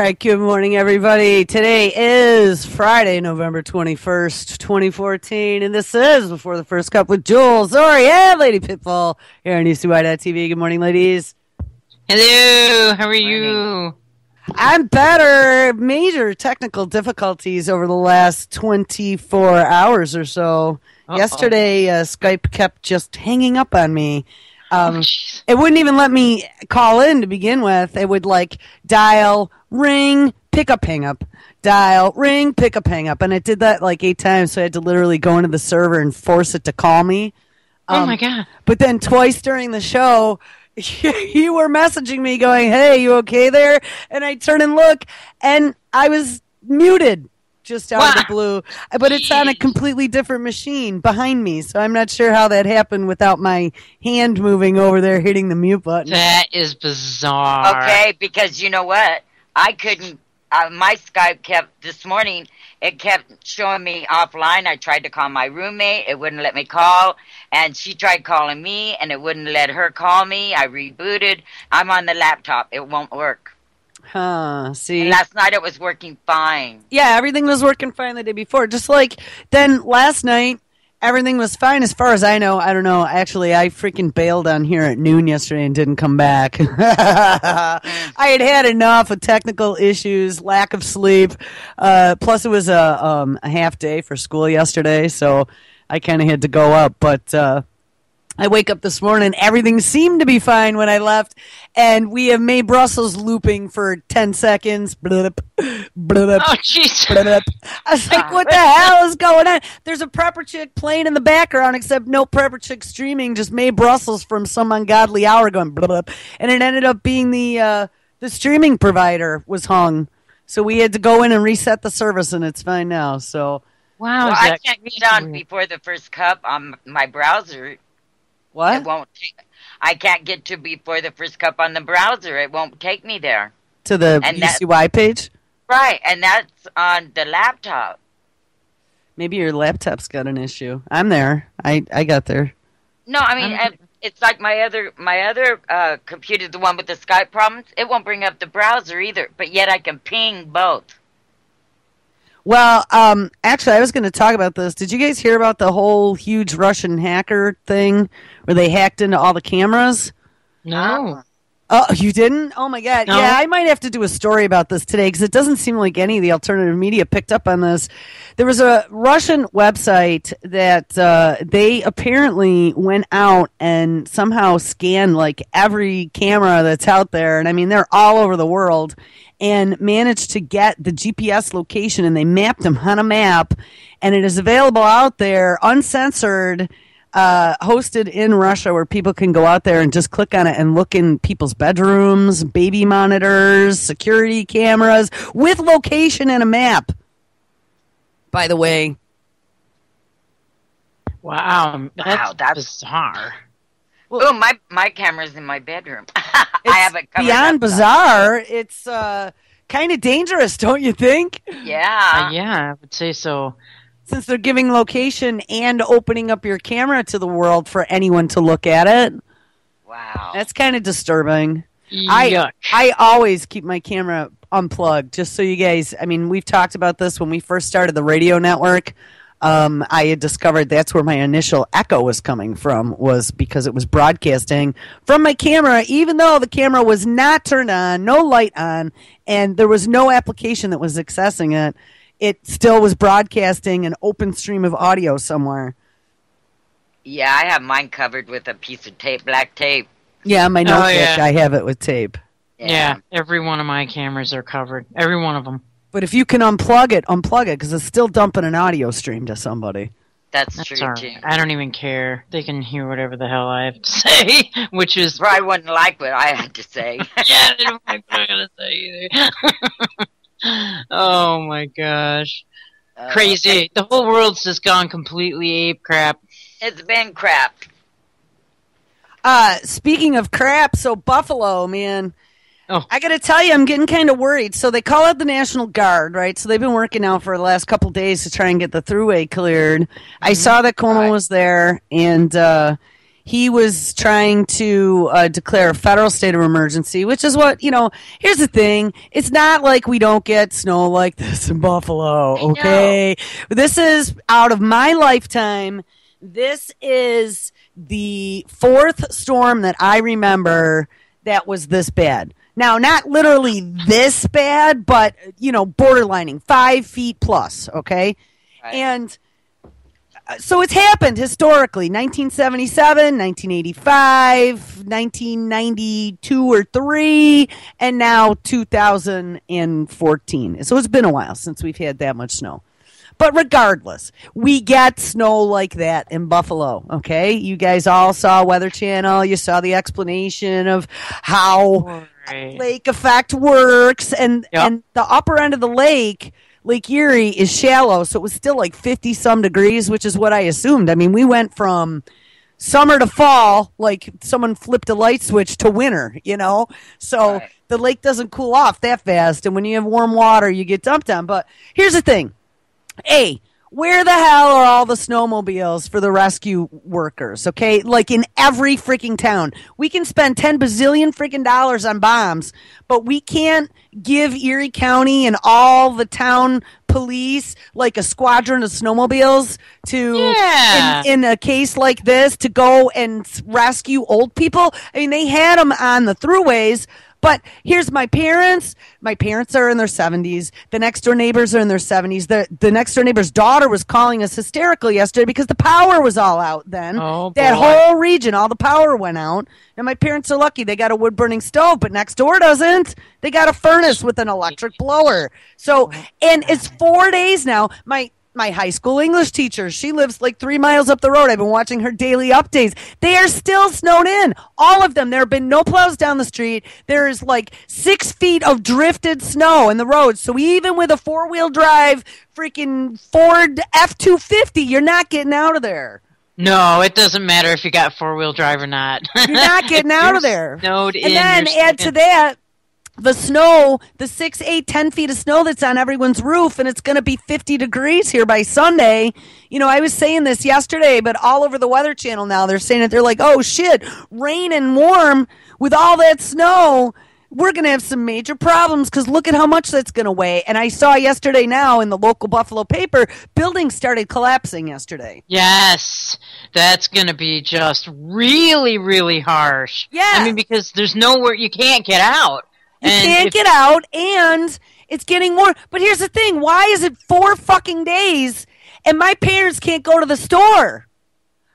right, good morning, everybody. Today is Friday, November 21st, 2014, and this is Before the First Cup with Jules, Zorie, and Lady Pitbull here on UCY.TV. Good morning, ladies. Hello, how are you? I'm better. Major technical difficulties over the last 24 hours or so. Yesterday, Skype kept just hanging up on me. It wouldn't even let me call in to begin with. It would dial, ring, pick up, hang up. Dial, ring, pick up, hang up. And it did that 8 times, so I had to literally go into the server and force it to call me. Oh my God. But then twice during the show, you were messaging me going, hey, you okay there? And I turn and look, and I was muted. Just out of the blue. But it's on a completely different machine behind me, so I'm not sure how that happened without my hand moving over there hitting the mute button. That is bizarre. Okay, because you know what? I couldn't, my Skype this morning, it kept showing me offline. I tried to call my roommate. It wouldn't let me call. And she tried calling me, and it wouldn't let her call me. I rebooted. I'm on the laptop. It won't work. See? And last night it was working fine. Yeah, everything was working fine the day before. Just then last night, everything was fine as far as I know. I don't know. Actually, I freaking bailed on here at noon yesterday and didn't come back. I had enough of technical issues, lack of sleep. Plus, it was a half day for school yesterday, so I kind of had to go up. But I wake up this morning, everything seemed to be fine when I left, and we have made Brussels looping for 10 seconds. Blip, blip, oh, jeez. I was like, what the hell is going on? There's a prepper chick playing in the background, except no prepper chick streaming, just made Brussels from some ungodly hour going blip, and it ended up being the streaming provider was hung. So we had to go in and reset the service, and it's fine now. So wow, well, I can't get on Before the First Cup on my browser. What? It won't I can't get to Before the First Cup on the browser. It won't take me there. To the UCY page? Right, and that's on the laptop. Maybe your laptop's got an issue. I'm there. I got there. No, I mean, it's like my other computer, the one with the Skype problems. It won't bring up the browser either, but yet I can ping both. Well, actually, I was going to talk about this. Did you guys hear about the whole huge Russian hacker thing where they hacked into all the cameras? No. Oh, you didn't? Oh, my God. No. Yeah, I might have to do a story about this today because it doesn't seem like any of the alternative media picked up on this. There was a Russian website that they apparently went out and somehow scanned every camera that's out there. And, I mean, they're all over the world. And managed to get the GPS location, and they mapped them on a map, and it is available out there, uncensored, hosted in Russia, where people can go out there and just click on it and look in people's bedrooms, baby monitors, security cameras, with location and a map. By the way. Wow, that's bizarre. Well, oh, my camera's in my bedroom. I have it covered beyond bizarre. It's kind of dangerous, don't you think? Yeah. Yeah, I would say so. Since they're giving location and opening up your camera to the world for anyone to look at it. Wow. That's kind of disturbing. Yuck. I always keep my camera unplugged, just so you guys, I mean, we've talked about this when we first started the radio network. I had discovered that's where my initial echo was coming from, was because it was broadcasting from my camera, even though the camera was not turned on, no light on, and there was no application that was accessing it. It still was broadcasting an open stream of audio somewhere. Yeah, I have mine covered with a piece of tape, black tape. Yeah, my notebook, I have it with tape. Yeah, every one of my cameras are covered. Every one of them. But if you can unplug it, because it's still dumping an audio stream to somebody. That's true, too. I don't even care. They can hear whatever the hell I have to say, which is... Probably wouldn't like what I had to say. Yeah, they don't like what I got to say either. Oh, my gosh. Crazy. The whole world's just gone completely ape crap. It's been crap. Speaking of crap, so Buffalo, man... Oh. I got to tell you, I'm getting kind of worried. So they call out the National Guard, right? So they've been working out for the last couple days to try and get the thruway cleared. I saw that Cuomo was there, and he was trying to declare a federal state of emergency, which is what, here's the thing. It's not like we don't get snow like this in Buffalo, okay? This is out of my lifetime. This is the fourth storm that I remember that was this bad. Now, not literally this bad, but, borderlining 5 feet plus, okay? Right. And so it's happened historically, 1977, 1985, 1992 or 3, and now 2014. So it's been a while since we've had that much snow. But regardless, we get snow like that in Buffalo, okay? You guys all saw Weather Channel. You saw the explanation of how lake effect works. And the upper end of the lake, Lake Erie, is shallow, so it was still like 50-some degrees, which is what I assumed. I mean, we went from summer to fall, like someone flipped a light switch, to winter, So the lake doesn't cool off that fast, and when you have warm water, you get dumped on. But here's the thing. A, where the hell are all the snowmobiles for the rescue workers, okay? Like in every freaking town. We can spend 10 bazillion freaking dollars on bombs, but we can't give Erie County and all the town police like a squadron of snowmobiles to, in a case like this, to go and rescue old people. I mean, they had them on the throughways. But here's my parents. My parents are in their 70s. The next door neighbors are in their 70s. The next door neighbor's daughter was calling us hysterical yesterday because the power was all out then. That whole region, all the power went out. And my parents are lucky. They got a wood-burning stove, but next door doesn't. They got a furnace with an electric blower. So, and it's 4 days now. My high school English teacher, she lives like 3 miles up the road. I've been watching her daily updates. They are still snowed in. All of them. There have been no plows down the street. There is like 6 feet of drifted snow in the roads. So even with a 4-wheel drive freaking Ford F-250, you're not getting out of there. No, it doesn't matter if you got 4-wheel drive or not. You're not getting out of there. Snowed in. And then add to that, the snow, the 6, 8, 10 feet of snow that's on everyone's roof, and it's going to be 50 degrees here by Sunday. I was saying this yesterday, but all over the Weather Channel now, they're saying it. They're like, oh, shit, rain and warm with all that snow. We're going to have some major problems because look at how much that's going to weigh. And I saw yesterday now in the local Buffalo paper, buildings started collapsing yesterday. Yes, that's going to be just really, really harsh. Yeah. I mean, because there's nowhere, you can't get out. You can't get out, and it's getting more. But here's the thing. Why is it 4 fucking days, and my parents can't go to the store?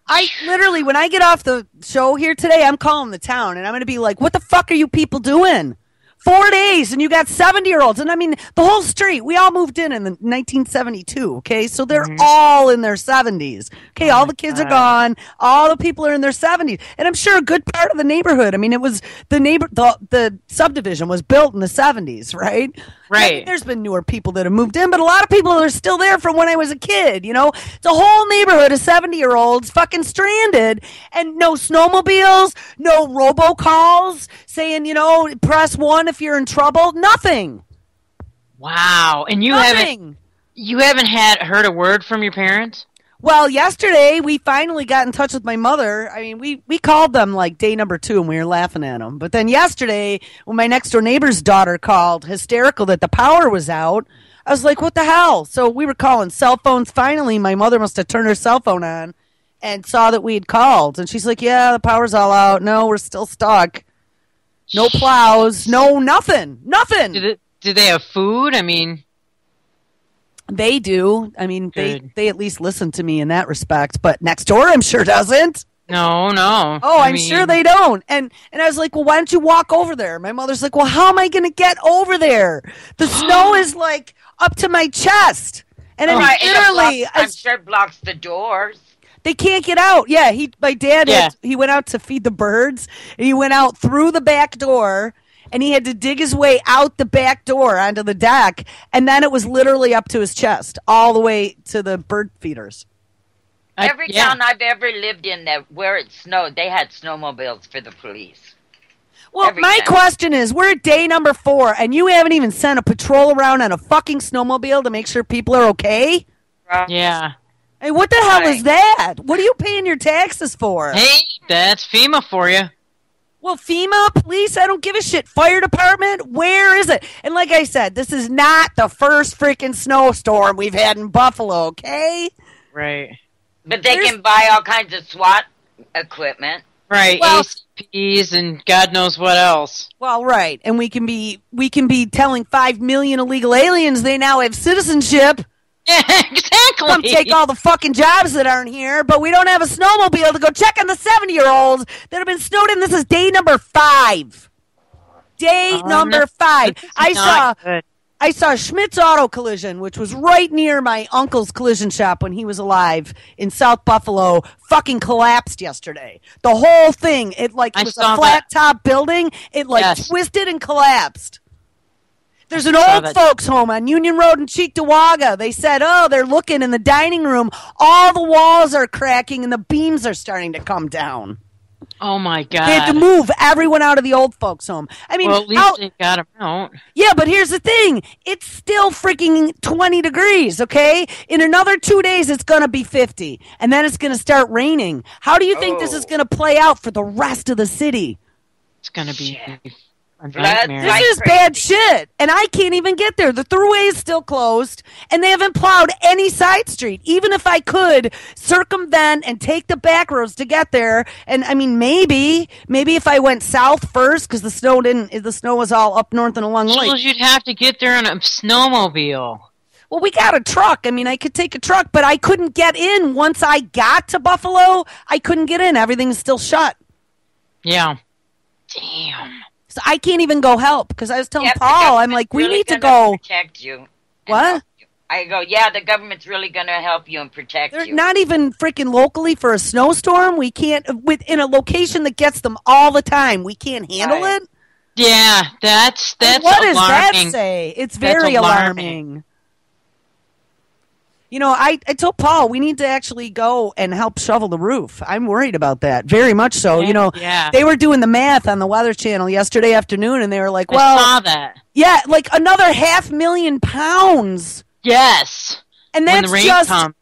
I literally, when I get off the show here today, I'm calling the town, and I'm going to be like, what the fuck are you people doing? 4 days, and you got 70-year-olds. And I mean, the whole street, we all moved in 1972, okay? So they're all in their 70s. Okay, all the kids are gone. All the people are in their 70s. And I'm sure a good part of the neighborhood, I mean, it was the subdivision was built in the 70s, right? Right. I mean, there's been newer people that have moved in, but a lot of people are still there from when I was a kid, It's a whole neighborhood of 70-year-olds fucking stranded, and no snowmobiles, no robocalls saying, press 1 if you're in trouble. Nothing. Wow. And you haven't heard a word from your parents? Well, yesterday we finally got in touch with my mother. I mean, we called them like day number 2 and we were laughing at them. But then yesterday when my next door neighbor's daughter called hysterical that the power was out, I was like, what the hell? So we were calling cell phones. Finally, my mother must have turned her cell phone on and saw that we had called. And she's like, yeah, the power's all out. No, we're still stuck. No plows. No, nothing. Nothing. Do they have food? I mean... They do. I mean, they at least listen to me in that respect. But next door, I'm sure doesn't. No. Oh, I'm sure they don't. And I was like, well, why don't you walk over there? My mother's like, well, how am I going to get over there? The snow is like up to my chest. And I mean, literally, I'm sure it blocks the doors. They can't get out. Yeah, my dad, he went out to feed the birds. And he went out through the back door. And he had to dig his way out the back door onto the deck. And then it was literally up to his chest, all the way to the bird feeders. Every town I've ever lived in where it snowed, they had snowmobiles for the police. Well, my question is, we're at day number 4, and you haven't even sent a patrol around on a fucking snowmobile to make sure people are okay? Yeah. Hey, what the hell is that? What are you paying your taxes for? Hey, That's FEMA for you. Well, FEMA, police, I don't give a shit. Fire department, where is it? And like I said, this is not the first freaking snowstorm we've had in Buffalo, okay? Right. But they can buy all kinds of SWAT equipment. Right, well, ACPs and God knows what else. Well, right, and we can be telling 5 million illegal aliens they now have citizenship. Yeah, exactly. Come take all the fucking jobs that aren't here, but we don't have a snowmobile to go check on the 70-year-olds that have been snowed in. This is day number 5. Number 5. I saw Schmidt's Auto Collision, which was right near my uncle's collision shop when he was alive in South Buffalo, fucking collapsed yesterday. The whole thing, it was a flat top building. It twisted and collapsed. There's an old folks home on Union Road in Cheektowaga. They said, they're looking in the dining room. All the walls are cracking and the beams are starting to come down. Oh, my God. They had to move everyone out of the old folks' home. I mean, well, at least they got them out. Yeah, but here's the thing. It's still freaking 20 degrees, okay? In another 2 days, it's going to be 50, and then it's going to start raining. How do you think this is going to play out for the rest of the city? It's going to be a nightmare. This is bad shit, and I can't even get there. The thruway is still closed, and they haven't plowed any side street. Even if I could circumvent and take the back roads to get there, and I mean, maybe if I went south first, because the snow was all up north and along the lake. Jules, you'd have to get there in a snowmobile. Well, we got a truck. I mean, I could take a truck, but I couldn't get in. Once I got to Buffalo, I couldn't get in. Everything's still shut. Yeah. Damn. So I can't even go help because I was telling Paul, I'm like, we need to go protect you. What? I go, yeah, the government's really going to help you and protect you. They're not even freaking locally for a snowstorm. We can't in a location that gets them all the time. We can't handle it. Yeah, that's what alarming. Does that say? It's very alarming. You know, I told Paul we need to actually go and help shovel the roof. I'm worried about that, very much so. Yeah, you know, they were doing the math on the Weather Channel yesterday afternoon, and they were like, well, I saw that. Yeah, like another 500,000 pounds. Yes. And that's when the rain just comes.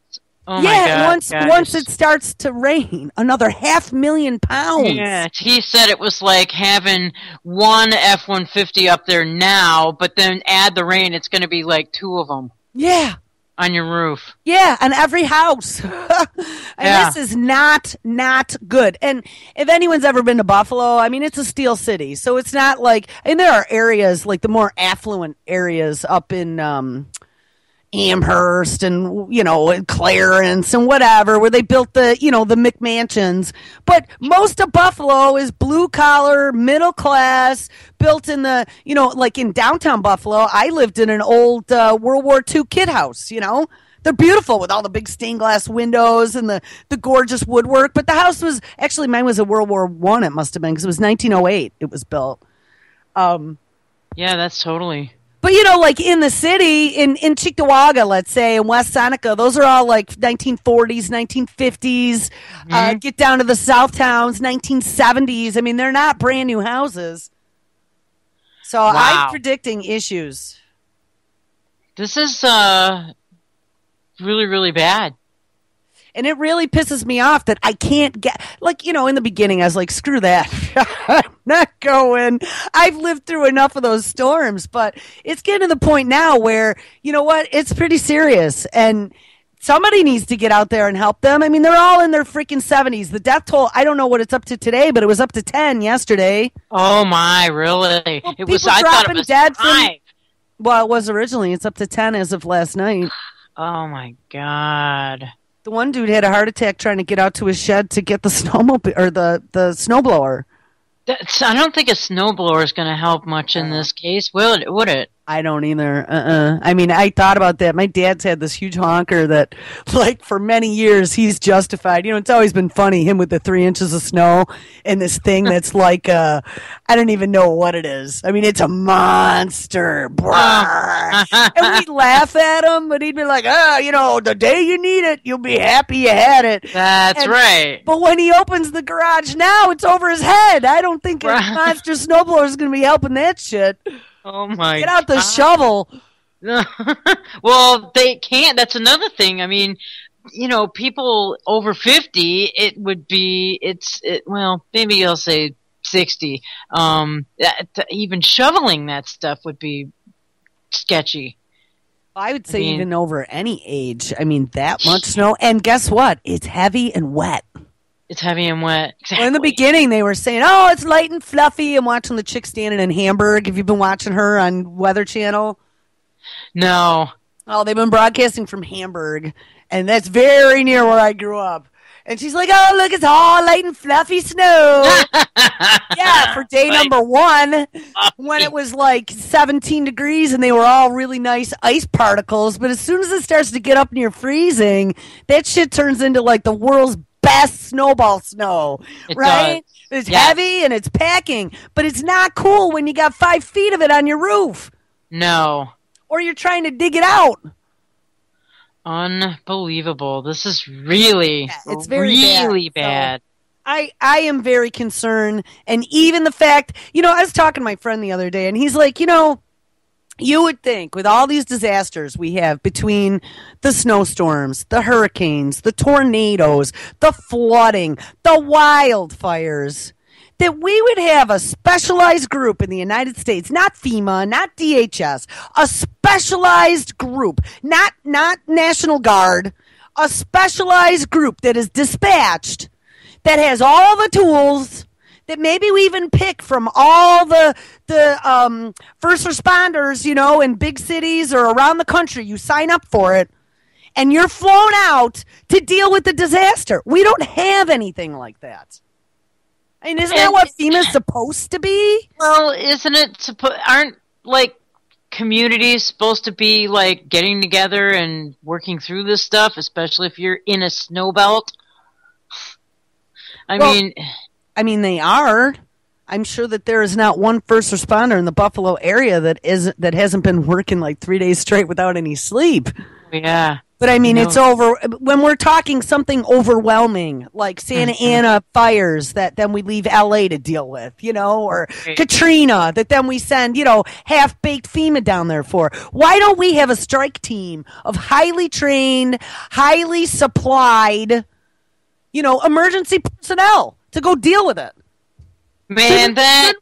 Oh my God, once it starts to rain, another 500,000 pounds. Yeah, he said it was like having one F-150 up there now, but then add the rain, it's going to be like 2 of them. Yeah. On your roof. Yeah, on every house. This is not good. And if anyone's ever been to Buffalo, I mean, it's a steel city. So it's not like, and there are areas, like the more affluent areas up in Amherst and, you know, Clarence and whatever, where they built the, you know, the McMansions. But most of Buffalo is blue collar, middle class, built in the, you know, like in downtown Buffalo. I lived in an old World War II kid house, you know. They're beautiful with all the big stained glass windows and the gorgeous woodwork. But the house was, actually mine was a World War I, it must have been, because it was 1908 it was built. Yeah, that's totally... But, you know, like in the city, in Cheektowaga, let's say, in West Seneca, those are all like 1940s, 1950s. Get down to the South Towns, 1970s. I mean, they're not brand new houses. So I'm predicting issues. This is really, really bad. And it really pisses me off that I can't get, like, you know, in the beginning, I was like, screw that. I'm not going. I've lived through enough of those storms, but it's getting to the point now where, you know what, it's pretty serious. And somebody needs to get out there and help them. I mean, they're all in their freaking 70s. The death toll, I don't know what it's up to today, but it was up to 10 yesterday. Oh, my, really? Well, it was, I thought it was dead 5. Well, it was originally. It's up to 10 as of last night. Oh, my God. The one dude had a heart attack trying to get out to his shed to get the snowmobile or the snowblower. I don't think a snowblower is going to help much in this case, would it? I don't either. I mean, I thought about that. My dad's had this huge honker that, like, for many years he's justified. You know, it's always been funny, him with the 3 inches of snow and this thing that's like, I don't even know what it is. I mean, it's a monster. And we'd laugh at him, but he'd be like, you know, the day you need it, you'll be happy you had it. That's right. But when he opens the garage now, it's over his head. I don't think a monster snowblower is going to be helping that shit. Oh my! Get out the shovel. Well, they can't. That's another thing. I mean, people over 50, it would be, well, maybe I'll say 60. Even shoveling that stuff would be sketchy. I would say even over any age. I mean, that much snow. And guess what? It's heavy and wet. It's heavy and wet. Exactly. Well, in the beginning, they were saying, oh, it's light and fluffy. I'm watching the chick standing in Hamburg. Have you been watching her on Weather Channel? No. Oh, they've been broadcasting from Hamburg, and that's very near where I grew up. And she's like, oh, look, it's all light and fluffy snow. Yeah, for day number 1, when it was like 17 degrees and they were all really nice ice particles. But as soon as it starts to get up near freezing, that shit turns into like the world's best snowball snow, right? It's heavy and it's packing, but it's not cool when you got 5 feet of it on your roof. No. Or you're trying to dig it out. Unbelievable. This is really, it's very really bad. So I am very concerned. And even the fact, I was talking to my friend the other day, and he's like, you would think with all these disasters we have between the snowstorms, the hurricanes, the tornadoes, the flooding, the wildfires, that we would have a specialized group in the United States, not FEMA, not DHS, a specialized group, not National Guard, a specialized group that is dispatched, that has all the tools, that maybe we even pick from all the first responders, in big cities or around the country. You sign up for it, and you're flown out to deal with the disaster. We don't have anything like that. I mean, isn't that what FEMA's supposed to be? Well, isn't it aren't like communities supposed to be like getting together and working through this stuff, especially if you're in a snow belt? I mean, they are. I'm sure that there is not one first responder in the Buffalo area that hasn't been working like 3 days straight without any sleep. Yeah. But I mean, it's over when we're talking something overwhelming like Santa Ana fires that then we leave LA to deal with, or Katrina that then we send, half-baked FEMA down there for. Why don't we have a strike team of highly trained, highly supplied, emergency personnel to go deal with it? Man,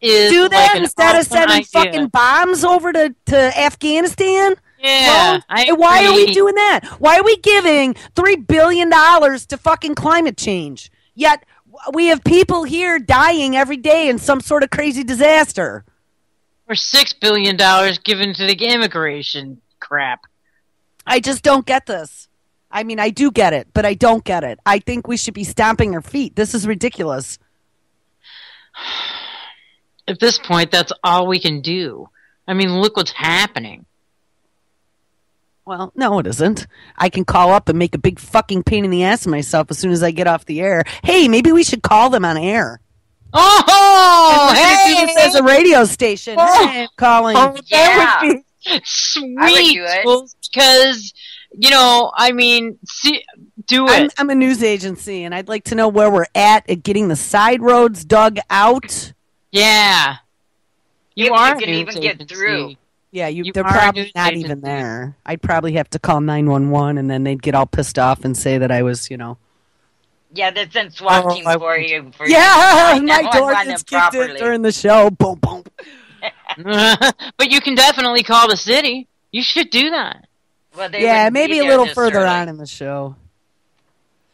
do that instead of sending fucking bombs over to Afghanistan? Yeah. Why are we doing that? Why are we giving $3 billion to fucking climate change? Yet we have people here dying every day in some sort of crazy disaster. Or $6 billion given to the immigration crap. I just don't get this. I mean, I do get it, but I don't get it. I think we should be stomping our feet. This is ridiculous. At this point, that's all we can do. I mean, look what's happening. Well, no, it isn't. I can call up and make a big fucking pain in the ass of myself as soon as I get off the air. Hey, maybe we should call them on air. Oh, hey! Do this as a radio station. Oh, hey, calling. Oh, yeah. That would be sweet. Because, do it. I'm a news agency, and I'd like to know where we're at getting the side roads dug out. Yeah. You can even get through. Yeah, they're probably not even there. I'd probably have to call 911, and then they'd get all pissed off and say that I was, Yeah, they'd send SWAT team for you. My door gets kicked in during the show. Boom, boom. But you can definitely call the city. You should do that. Well, maybe a little further on in the show.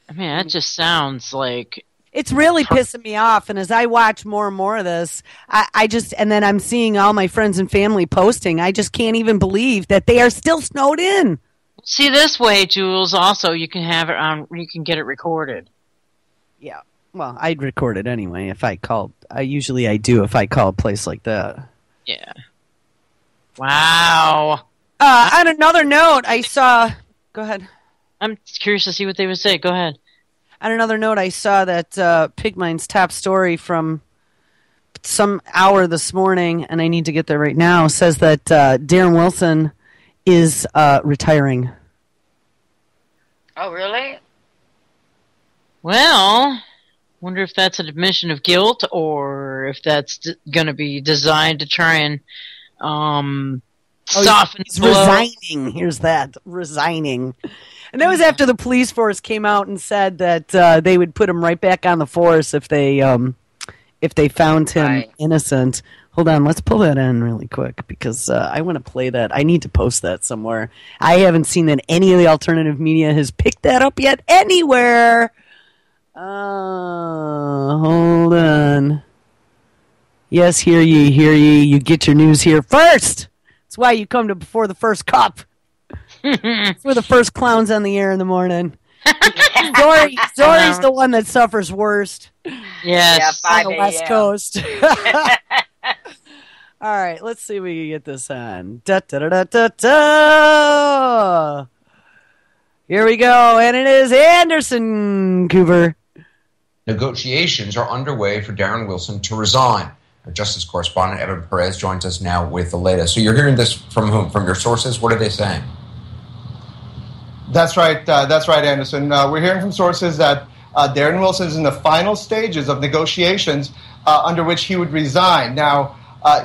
I mean, that just sounds like... It's really pissing me off, and as I watch more and more of this, and then I'm seeing all my friends and family posting, I just can't even believe that they are still snowed in. See, this way, Jules, also, you can have it on, you can get it recorded. Yeah, well, I'd record it anyway if I called. Usually I do if I call a place like that. Yeah. Wow. On another note, I saw... Go ahead. I'm curious to see what they would say. Go ahead. On another note, I saw that Pigmine's top story from some hour this morning, and I need to get there right now, says that Darren Wilson is retiring. Oh, really? Well, wonder if that's an admission of guilt or if that's going to be designed to try and soften he's resigning. Here's that. Resigning. And that was after the police force came out and said that they would put him right back on the force if they found him innocent. Hold on, let's pull that in really quick because I want to play that. I need to post that somewhere. I haven't seen that any of the alternative media has picked that up yet anywhere. Hold on. Yes, hear ye, hear ye. You get your news here first. That's why you come to Before the First Cup. We're the first clowns on the air in the morning. Zorie's the one that suffers worst. Yes, on the West Coast. All right, let's see if we can get this on. Da, da, da, da, da, da. Here we go, and it is Anderson Cooper. Negotiations are underway for Darren Wilson to resign. Our Justice correspondent Evan Perez joins us now with the latest. So you're hearing this from whom? From your sources? What are they saying? That's right, Anderson. We're hearing from sources that Darren Wilson is in the final stages of negotiations under which he would resign. Now,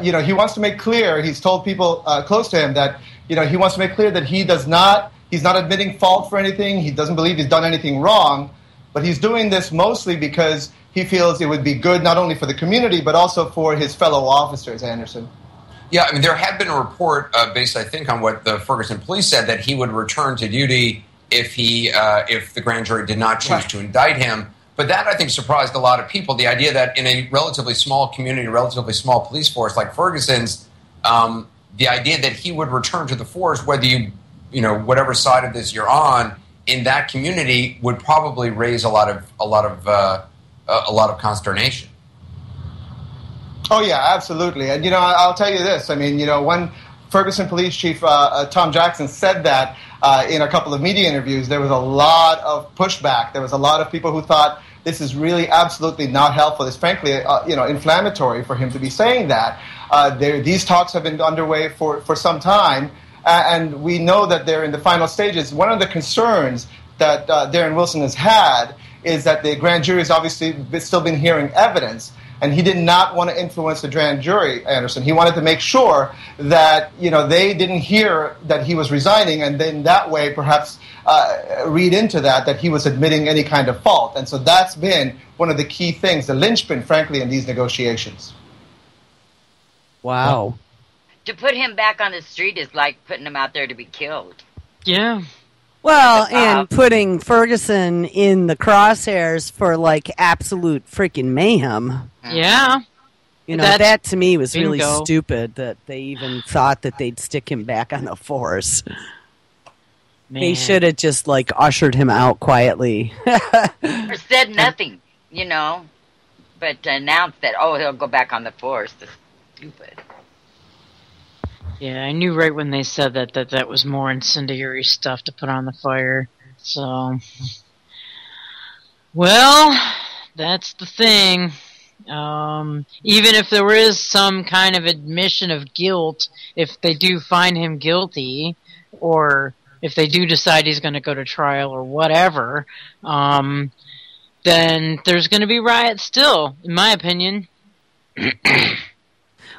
he wants to make clear, he's told people close to him that, he wants to make clear that he's not admitting fault for anything, he doesn't believe he's done anything wrong, but he's doing this mostly because he feels it would be good not only for the community, but also for his fellow officers, Anderson. Yeah, I mean, there had been a report based, I think, on what the Ferguson police said that he would return to duty if the grand jury did not choose to indict him. But that, I think, surprised a lot of people. The idea that in a relatively small community, relatively small police force like Ferguson's, the idea that he would return to the force, whether whatever side of this you're on, in that community would probably raise a lot of consternation. Oh, yeah, absolutely. And, I'll tell you this. I mean, when Ferguson Police Chief Tom Jackson said that in a couple of media interviews, there was a lot of pushback. There was a lot of people who thought this is really absolutely not helpful. It's frankly, inflammatory for him to be saying that. These talks have been underway for some time, and we know that they're in the final stages. One of the concerns that Darren Wilson has had is that the grand jury has obviously still been hearing evidence. And he did not want to influence the grand jury, Anderson. He wanted to make sure that, they didn't hear that he was resigning and then that way perhaps read into that he was admitting any kind of fault. And so that's been one of the key things, the linchpin, frankly, in these negotiations. Wow. To put him back on the street is like putting him out there to be killed. Yeah. Well, and putting Ferguson in the crosshairs for, absolute freaking mayhem. Yeah. That to me was really stupid that they even thought that they'd stick him back on the force. Man. They should have just, ushered him out quietly. Or said nothing, but announced that, he'll go back on the force. That's stupid. Yeah, I knew right when they said that was more incendiary stuff to put on the fire. So, well, that's the thing. Even if there is some kind of admission of guilt, if they do find him guilty, or if they do decide he's going to go to trial or whatever, then there's going to be riots still, in my opinion.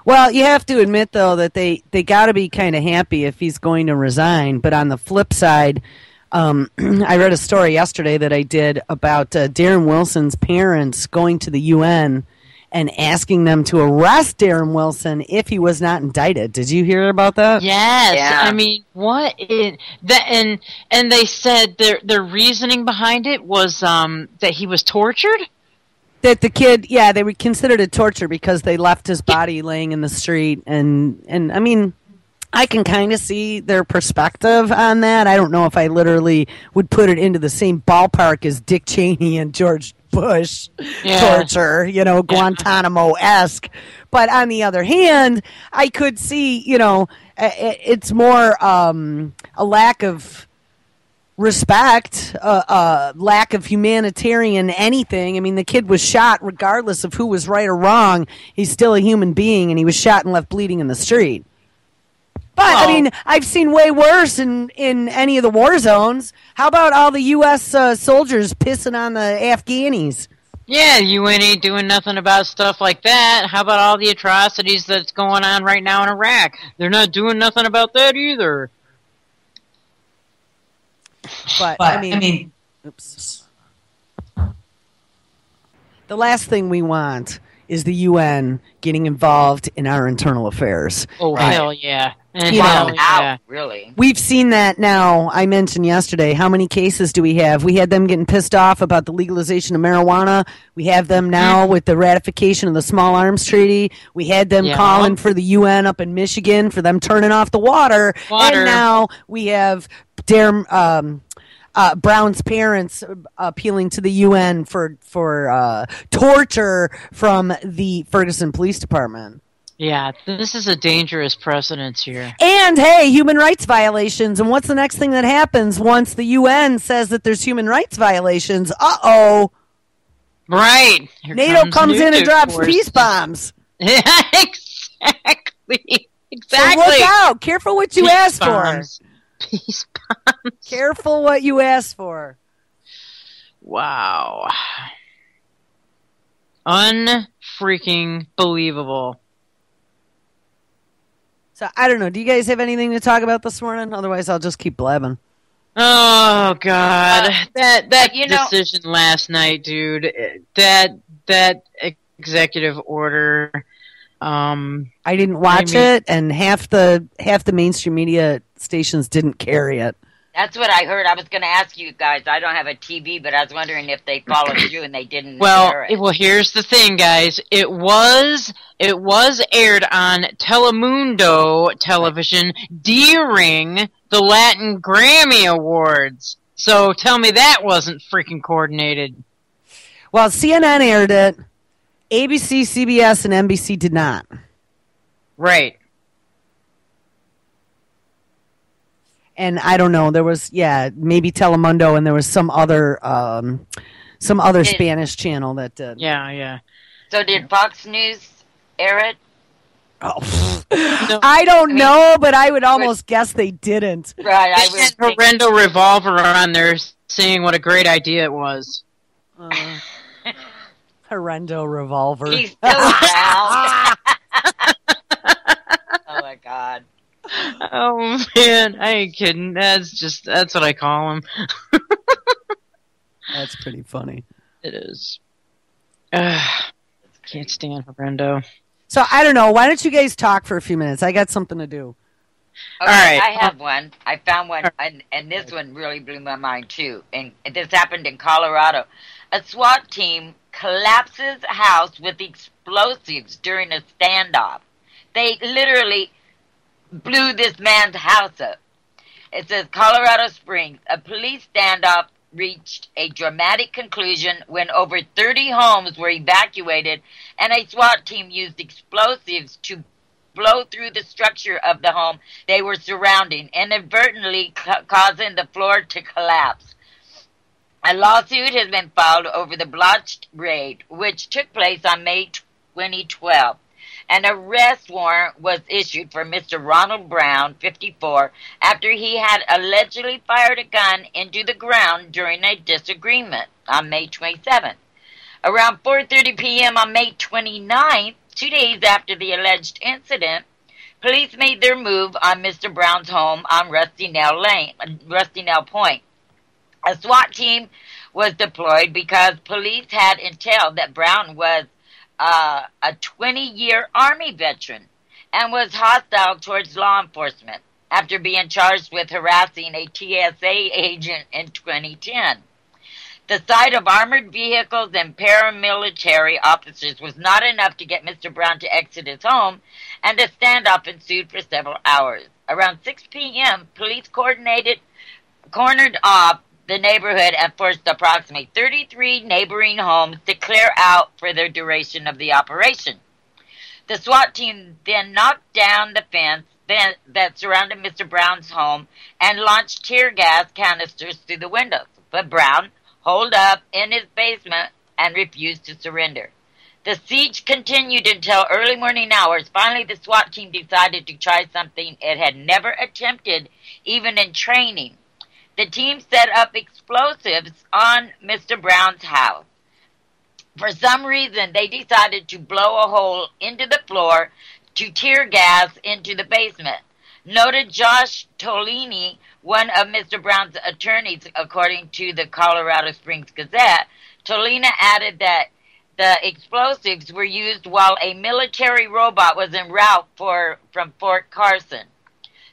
Well, you have to admit, though, that they got to be kind of happy if he's going to resign. But on the flip side, I read a story yesterday that I did about Darren Wilson's parents going to the UN and asking them to arrest Darren Wilson if he was not indicted. Did you hear about that? Yes. Yeah. I mean, and they said their reasoning behind it was that he was tortured? That the kid, they would consider it torture because they left his body laying in the street. And I mean, I can kind of see their perspective on that. I don't know if I literally would put it into the same ballpark as Dick Cheney and George Bush torture, Guantanamo-esque. But on the other hand, I could see, it's more a lack of respect, lack of humanitarian anything. I mean, the kid was shot regardless of who was right or wrong. He's still a human being, and he was shot and left bleeding in the street. But, I mean, I've seen way worse in any of the war zones. How about all the U.S. Soldiers pissing on the Afghanis? Yeah, the UN ain't doing nothing about stuff like that. How about all the atrocities that's going on right now in Iraq? They're not doing nothing about that either. But I mean, oops. The last thing we want is the UN getting involved in our internal affairs. Oh, hell yeah. And really. We've seen that now. I mentioned yesterday, how many cases do we have? We had them getting pissed off about the legalization of marijuana. We have them now with the ratification of the Small Arms Treaty. We had them calling for the UN up in Michigan for them turning off the water. And now we have Brown's parents appealing to the UN for torture from the Ferguson Police Department. Yeah, this is a dangerous precedence here. And, hey, human rights violations. And what's the next thing that happens once the UN says that there's human rights violations? Uh-oh. Right. Here NATO comes in and drops peace bombs. Yeah, exactly. So look out. Careful what you ask for. Peace bombs. Careful what you ask for. Wow. Unfreaking believable. So, I don't know. Do you guys have anything to talk about this morning? Otherwise, I'll just keep blabbing. Oh, God. That decision last night, dude. That executive order. I didn't watch it, and half the mainstream media stations didn't carry it. That's what I heard. I was going to ask you guys. I don't have a TV, but I was wondering if they followed you and they didn't air it. Well, here's the thing, guys. It was aired on Telemundo television during the Latin Grammy Awards. So tell me that wasn't freaking coordinated. Well, CNN aired it. ABC, CBS, and NBC did not. Right. And I don't know. There was, maybe Telemundo, and there was some other Spanish channel that did. Yeah. So did Fox News air it? Oh, no. I don't know, but I would almost guess they didn't. Right. I had Horrendo Revolver on there saying what a great idea it was. Horrendo Revolver. He's still around. Oh, my God. Oh, man. I ain't kidding. That's what I call him. That's pretty funny. It is. Can't stand Horrendo. So, I don't know. Why don't you guys talk for a few minutes? I got something to do. Okay, all right. I have one. I found one, and this one really blew my mind, too. And this happened in Colorado. A SWAT team collapses a house with explosives during a standoff. They literally blew this man's house up. It says Colorado Springs. A police standoff reached a dramatic conclusion when over 30 homes were evacuated and a SWAT team used explosives to blow through the structure of the home they were surrounding, inadvertently causing the floor to collapse. A lawsuit has been filed over the botched raid, which took place on May 2012. An arrest warrant was issued for Mr. Ronald Brown, 54, after he had allegedly fired a gun into the ground during a disagreement on May 27th. Around 4:30 p.m. on May 29th, 2 days after the alleged incident, police made their move on Mr. Brown's home on Rusty Nail Point. A SWAT team was deployed because police had intel that Brown was a 20-year Army veteran and was hostile towards law enforcement after being charged with harassing a TSA agent in 2010. The sight of armored vehicles and paramilitary officers was not enough to get Mr. Brown to exit his home, and a standoff ensued for several hours. Around 6 p.m., police cornered off the neighborhood and forced approximately 33 neighboring homes to clear out for the duration of the operation. The SWAT team then knocked down the fence that surrounded Mr. Brown's home and launched tear gas canisters through the windows. But Brown holed up in his basement and refused to surrender. The siege continued until early morning hours. Finally, the SWAT team decided to try something it had never attempted, even in training. The team set up explosives on Mr. Brown's house. For some reason, they decided to blow a hole into the floor to tear gas into the basement. Noted Josh Tolini, one of Mr. Brown's attorneys, according to the Colorado Springs Gazette, Tolina added that the explosives were used while a military robot was en route from Fort Carson.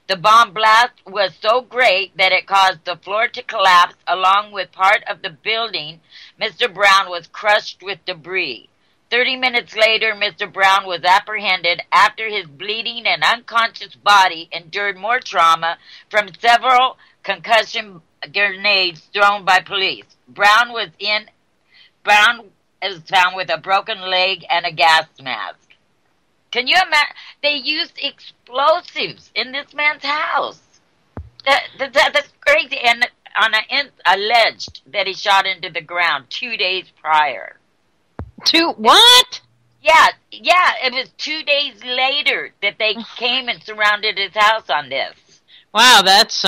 The bomb blast was so great that it caused the floor to collapse along with part of the building. Mr. Brown was crushed with debris. 30 minutes later, Mr. Brown was apprehended after his bleeding and unconscious body endured more trauma from several concussion grenades thrown by police. Brown was found with a broken leg and a gas mask. Can you imagine? They used explosives in this man's house. That's crazy. And alleged that he shot into the ground 2 days prior. What? Yeah, it was 2 days later that they came and surrounded his house on this. Wow, that's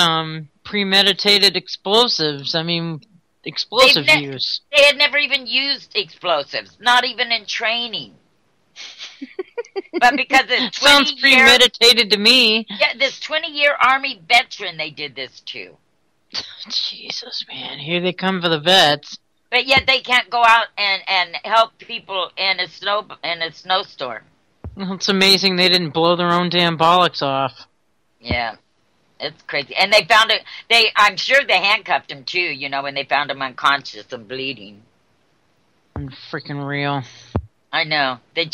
premeditated explosives. I mean, explosive use. They had never even used explosives, not even in training. But because it's 20 sounds premeditated to me. Yeah, this 20-year Army veteran they did this to. Jesus, man, here they come for the vets. But yet they can't go out and help people in a snowstorm. Well, it's amazing they didn't blow their own damn bollocks off. Yeah, it's crazy. And they found it. I'm sure they handcuffed him too. You know, when they found him unconscious and bleeding. Freaking real. I know. They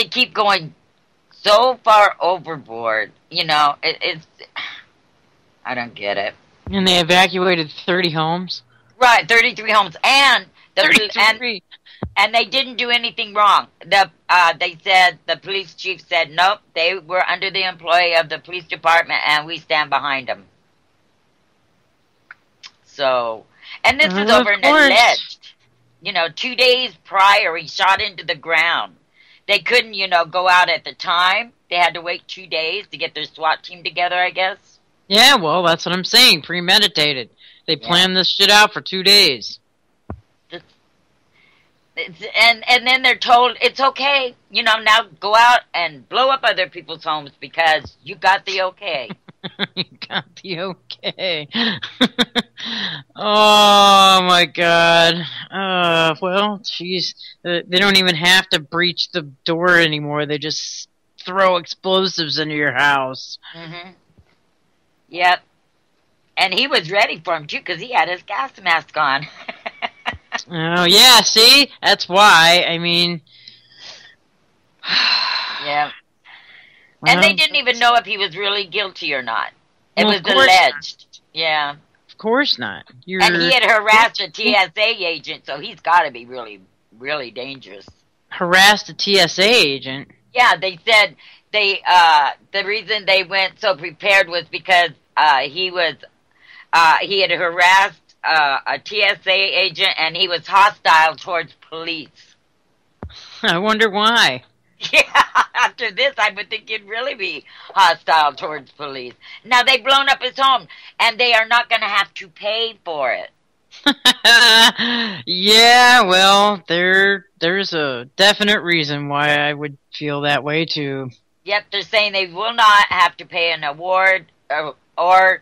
keep going so far overboard. You know, it's. I don't get it. And they evacuated 30 homes. Right, 33 homes, and 33. And they didn't do anything wrong. They said, the police chief said, nope, they were under the employ of the police department, and we stand behind them. So, and this is over an alleged, 2 days prior, he shot into the ground. They couldn't, go out at the time. They had to wait 2 days to get their SWAT team together, I guess. Yeah, well, that's what I'm saying, premeditated. They planned this shit out for 2 days. And then they're told, it's okay, now go out and blow up other people's homes because you got the okay. You got the okay. Oh, my God. Well, jeez. They don't even have to breach the door anymore. They just throw explosives into your house. Mm-hmm. Yep. And he was ready for him, too, because he had his gas mask on. Oh, yeah, see? That's why. I mean... Yeah. Well, and they didn't even know if he was really guilty or not. It was alleged. Not. Yeah. Of course not. And he had harassed a TSA agent, so he's got to be really, really dangerous. Harassed a TSA agent? Yeah, they said the reason they went so prepared was because he had harassed a TSA agent, and he was hostile towards police. I wonder why. Yeah, after this, I would think he'd really be hostile towards police. Now, they've blown up his home, and they are not going to have to pay for it. Yeah, well, there's a definite reason why I would feel that way, too. Yep, they're saying they will not have to pay an award or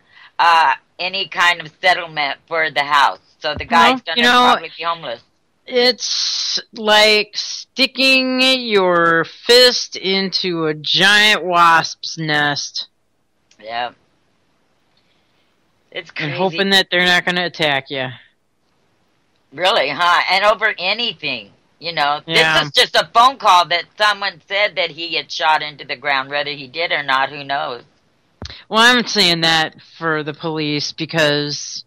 any kind of settlement for the house. So the guy's going to probably be homeless. It's like sticking your fist into a giant wasp's nest. Yeah. It's crazy. And hoping that they're not going to attack you. Really, huh? And over anything, Yeah. This is just a phone call that someone said that he had shot into the ground. Whether he did or not, who knows? Well, I'm saying that for the police because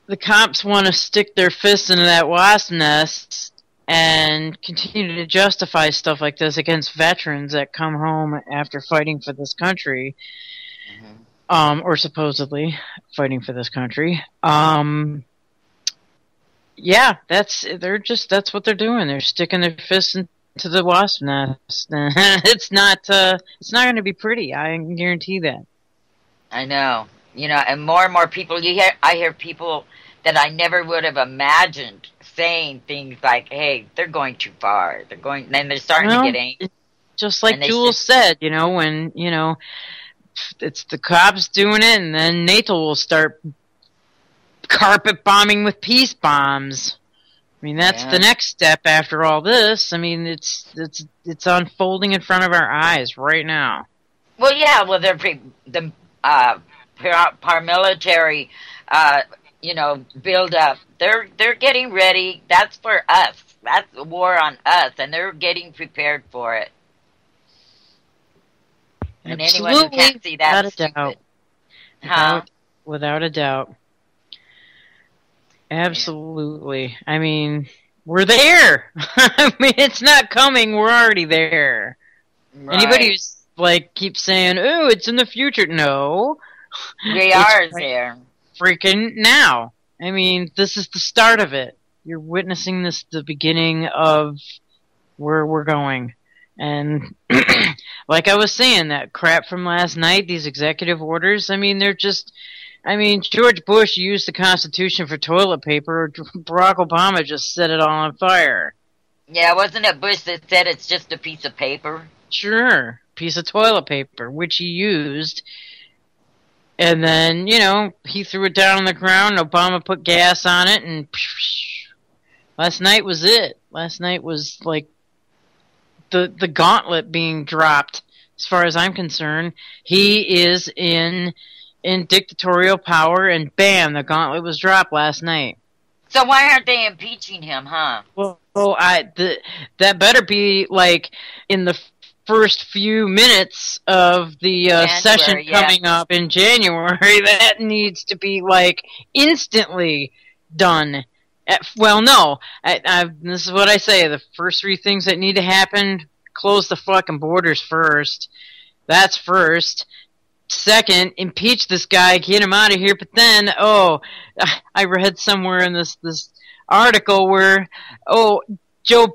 the cops want to stick their fists into that wasp nest and continue to justify stuff like this against veterans that come home after fighting for this country, or supposedly fighting for this country. Yeah, that's what they're doing. They're sticking their fists into the wasp nest. It's not going to be pretty. I can guarantee that. I know. And more people. I hear people that I never would have imagined saying things like, "Hey, they're going too far. They're starting to get angry." Just like Jules said, when, it's the cops doing it, and then NATO will start carpet bombing with peace bombs. I mean, that's the next step after all this. I mean, it's unfolding in front of our eyes right now. Well, yeah. Well, the paramilitary, build up. They're getting ready. That's for us. That's a war on us, and they're getting prepared for it. And anyone who can't see that, without a doubt. Absolutely. Yeah. I mean, we're there. I mean, it's not coming. We're already there. Right. Anybody who's keeps saying, "Oh, it's in the future," no, we are there. Freaking now. I mean, this is the start of it. You're witnessing the beginning of where we're going. And like I was saying, that crap from last night, these executive orders, I mean, George Bush used the Constitution for toilet paper. Barack Obama just set it all on fire. Yeah, wasn't it Bush that said it's just a piece of paper? Sure, piece of toilet paper, which he used. And then, he threw it down on the ground, Obama put gas on it, and last night was it. Last night was the gauntlet being dropped, as far as I'm concerned. He is in dictatorial power, and bam, the gauntlet was dropped last night. So why aren't they impeaching him, huh? Well, that better be in the first few minutes of the session coming up in January. That needs to be instantly done. No, this is what I say. The first three things that need to happen: close the fucking borders first. That's first. Second, impeach this guy, get him out of here. But then, I read somewhere in this article where, Joe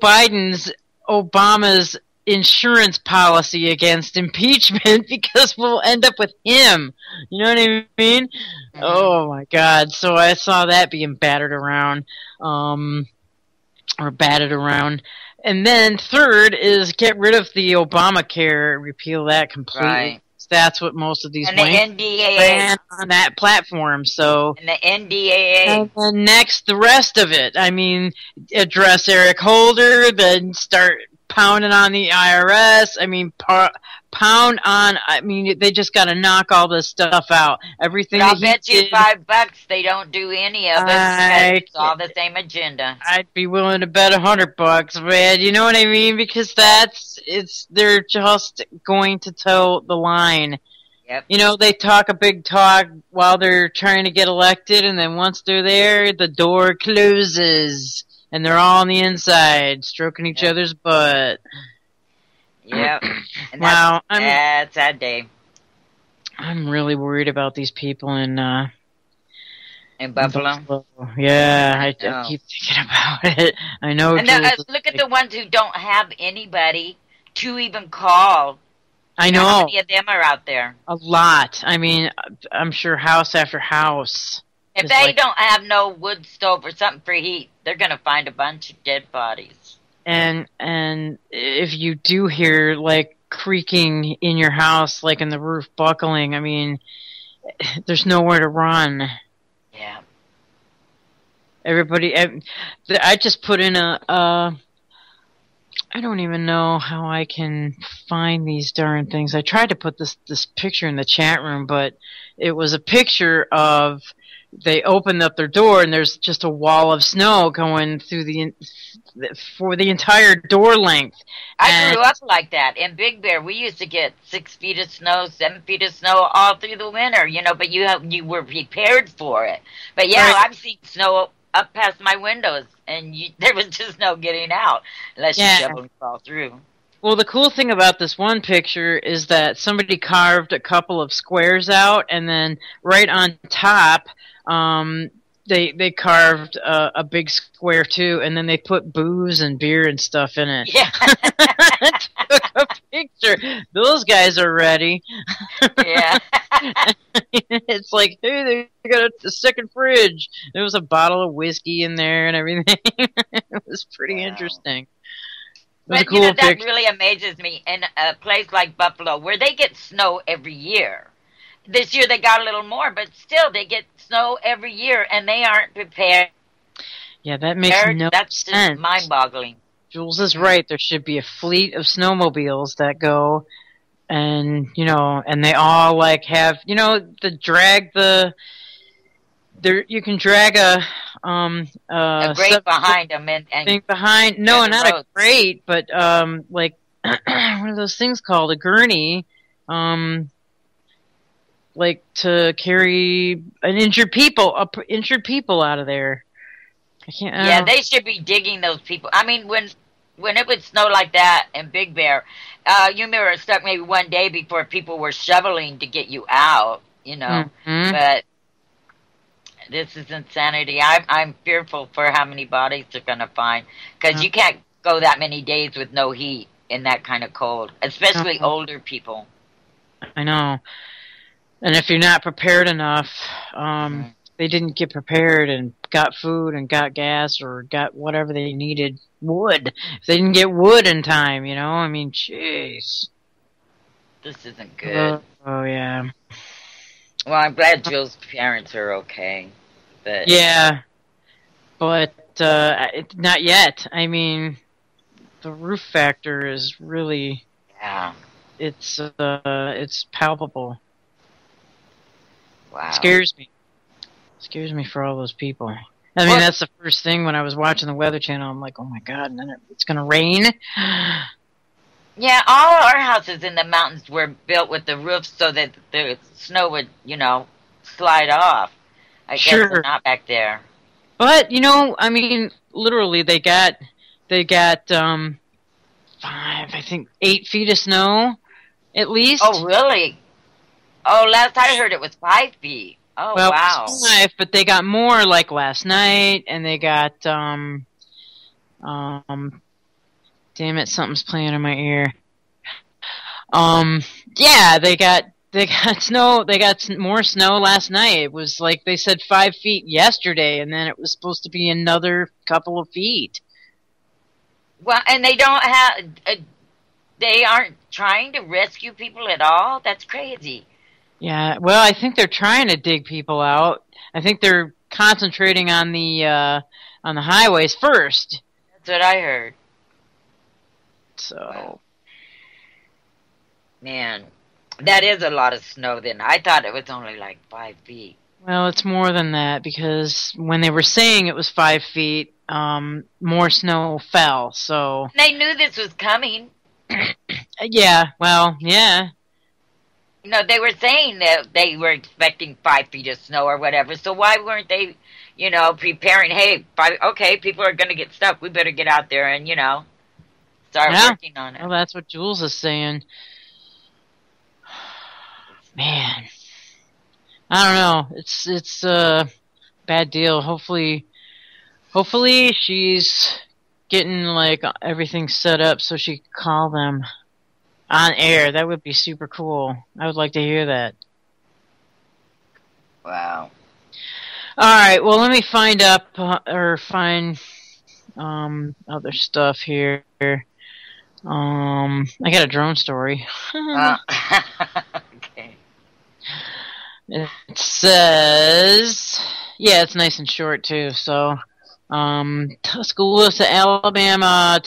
Obama's insurance policy against impeachment, because we'll end up with him. You know what I mean? Mm-hmm. Oh my God. So I saw that being battered around. And then third is get rid of the Obamacare, repeal that completely. Right. That's what most of these and the NDAA on that platform. So and the NDAA. And then next, the rest of it. I mean, address Eric Holder, then start pounding on the IRS. I mean, pound on. I mean, they just got to knock all this stuff out. Everything. I'll bet you $5 they don't do any of it. It's all the same agenda. I'd be willing to bet $100, man. You know what I mean? Because they're just going to toe the line. Yep. They talk a big talk while they're trying to get elected, and then once they're there, the door closes. And they're all on the inside, stroking each other's butt. Yep. And that's that day. I'm really worried about these people in Buffalo. Yeah, I keep thinking about it. I know. And look at the ones who don't have anybody to even call. I know. How many of them are out there? A lot. I mean, I'm sure house after house. If they don't have no wood stove or something for heat, they're going to find a bunch of dead bodies. And if you do hear creaking in your house, in the roof buckling, I mean, there's nowhere to run. Yeah. Everybody, I just put in I don't even know how I can find these darn things. I tried to put this picture in the chat room, but it was a picture of. They opened up their door, and there's just a wall of snow going through for the entire door length. I grew up like that. In Big Bear, we used to get 6 feet of snow, 7 feet of snow all through the winter, but you were prepared for it. But yeah, right. I've seen snow up past my windows, and there was just no getting out unless you shovel and crawl through. Well, the cool thing about this one picture is that somebody carved a couple of squares out, and then right on top, they carved a big square too, and then they put booze and beer and stuff in it. Yeah. Took a picture. Those guys are ready. Yeah. It's hey, they got a second fridge. There was a bottle of whiskey in there and everything. It was pretty interesting. was a But cool that picture. really amazes me. In a place like Buffalo, where they get snow every year. This year they got a little more, but still they get snow every year, and they aren't prepared. Yeah, that makes no That's sense. just mind-boggling. Jules is right. There should be a fleet of snowmobiles that go, and and they all like have you can drag a grate behind them and thing behind. No, not a grate, but like what are those things called? A gurney, like to carry injured people out of there. I can't. Yeah, they should be digging those people. I mean, when it would snow like that in Big Bear, you remember it stuck maybe one day before people were shoveling to get you out. Mm-hmm. But this is insanity. I'm fearful for how many bodies they're going to find, because you can't go that many days with no heat in that kind of cold, especially older people. I know. And if you're not prepared enough, they didn't get prepared and got food and got gas or got whatever they needed, wood. If they didn't get wood in time, I mean, jeez. This isn't good. Oh, yeah. Well, I'm glad Jill's parents are okay. But yeah, but not yet. I mean, the roof factor is really it's palpable. Wow, scares me for all those people. I mean, that's the first thing when I was watching the Weather Channel. I'm like, oh my God, and then it's gonna rain. Yeah, all our houses in the mountains were built with the roofs so that the snow would, slide off. I guess they're not back there. But, I mean, literally they got 8 feet of snow, at least. Oh, really? Oh, last I heard it was 5 feet. Oh, well, wow. 5, but they got more like last night, and they got, damn it, something's playing in my ear. Yeah, they got snow. They got more snow last night. It was like they said 5 feet yesterday, and then it was supposed to be another couple of feet. Well, and they don't have. They aren't trying to rescue people at all. That's crazy. Yeah, well, I think they're trying to dig people out. I think they're concentrating on the highways first. That's what I heard. So, man, that is a lot of snow then. I thought it was only like 5 feet. Well, it's more than that, because when they were saying it was 5 feet, more snow fell, so... They knew this was coming. Yeah, well, yeah. They were saying that they were expecting 5 feet of snow or whatever, so why weren't they, preparing, hey, people are going to get stuck, we better get out there and, start working on it. Well, that's what Jules is saying. Man, I don't know. It's a bad deal. Hopefully she's getting like everything set up so she can call them on air. That would be super cool. I would like to hear that. Wow. All right. Well, let me find other stuff here. I got a drone story. Okay. It says, yeah, it's nice and short too. So, Tuscaloosa, Alabama.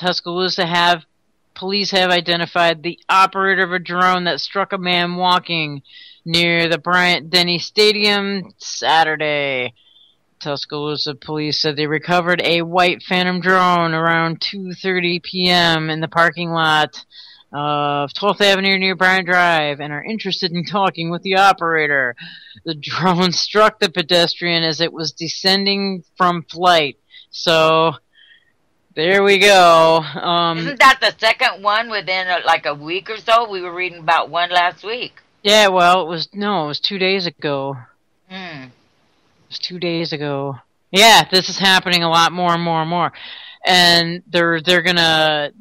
Police have identified the operator of a drone that struck a man walking near the Bryant-Denny Stadium Saturday. Tuscaloosa police said they recovered a white Phantom drone around 2:30 p.m. in the parking lot of 12th Avenue near Bryant Drive and are interested in talking with the operator. The drone struck the pedestrian as it was descending from flight. So, there we go. Isn't that the second one within like a week or so? We were reading about one last week. Yeah, well, it was 2 days ago. Hmm. It was 2 days ago. Yeah, this is happening a lot more and more and more. And they're gonna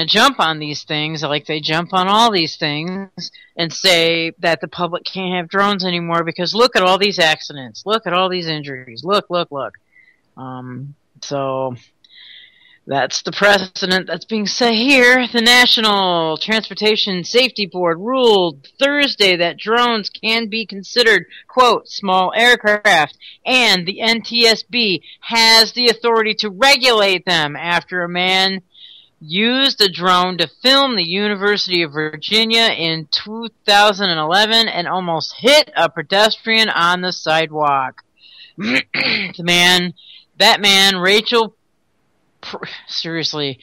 jump on these things like they jump on all these things and say that the public can't have drones anymore because look at all these accidents, look at all these injuries, look. So That's the precedent that's being set here. The National Transportation Safety Board ruled Thursday that drones can be considered, quote, small aircraft, and the NTSB has the authority to regulate them after a man used a drone to film the University of Virginia in 2011 and almost hit a pedestrian on the sidewalk. That man, Rachel, seriously,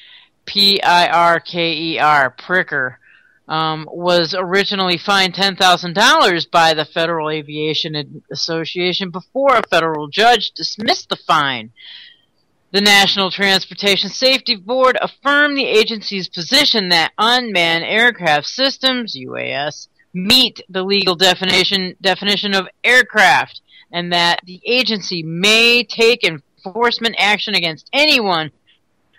Pirker, Pricker, was originally fined $10,000 by the Federal Aviation Association before a federal judge dismissed the fine. The National Transportation Safety Board affirmed the agency's position that unmanned aircraft systems, UAS, meet the legal definition of aircraft, and that the agency may take enforcement action against anyone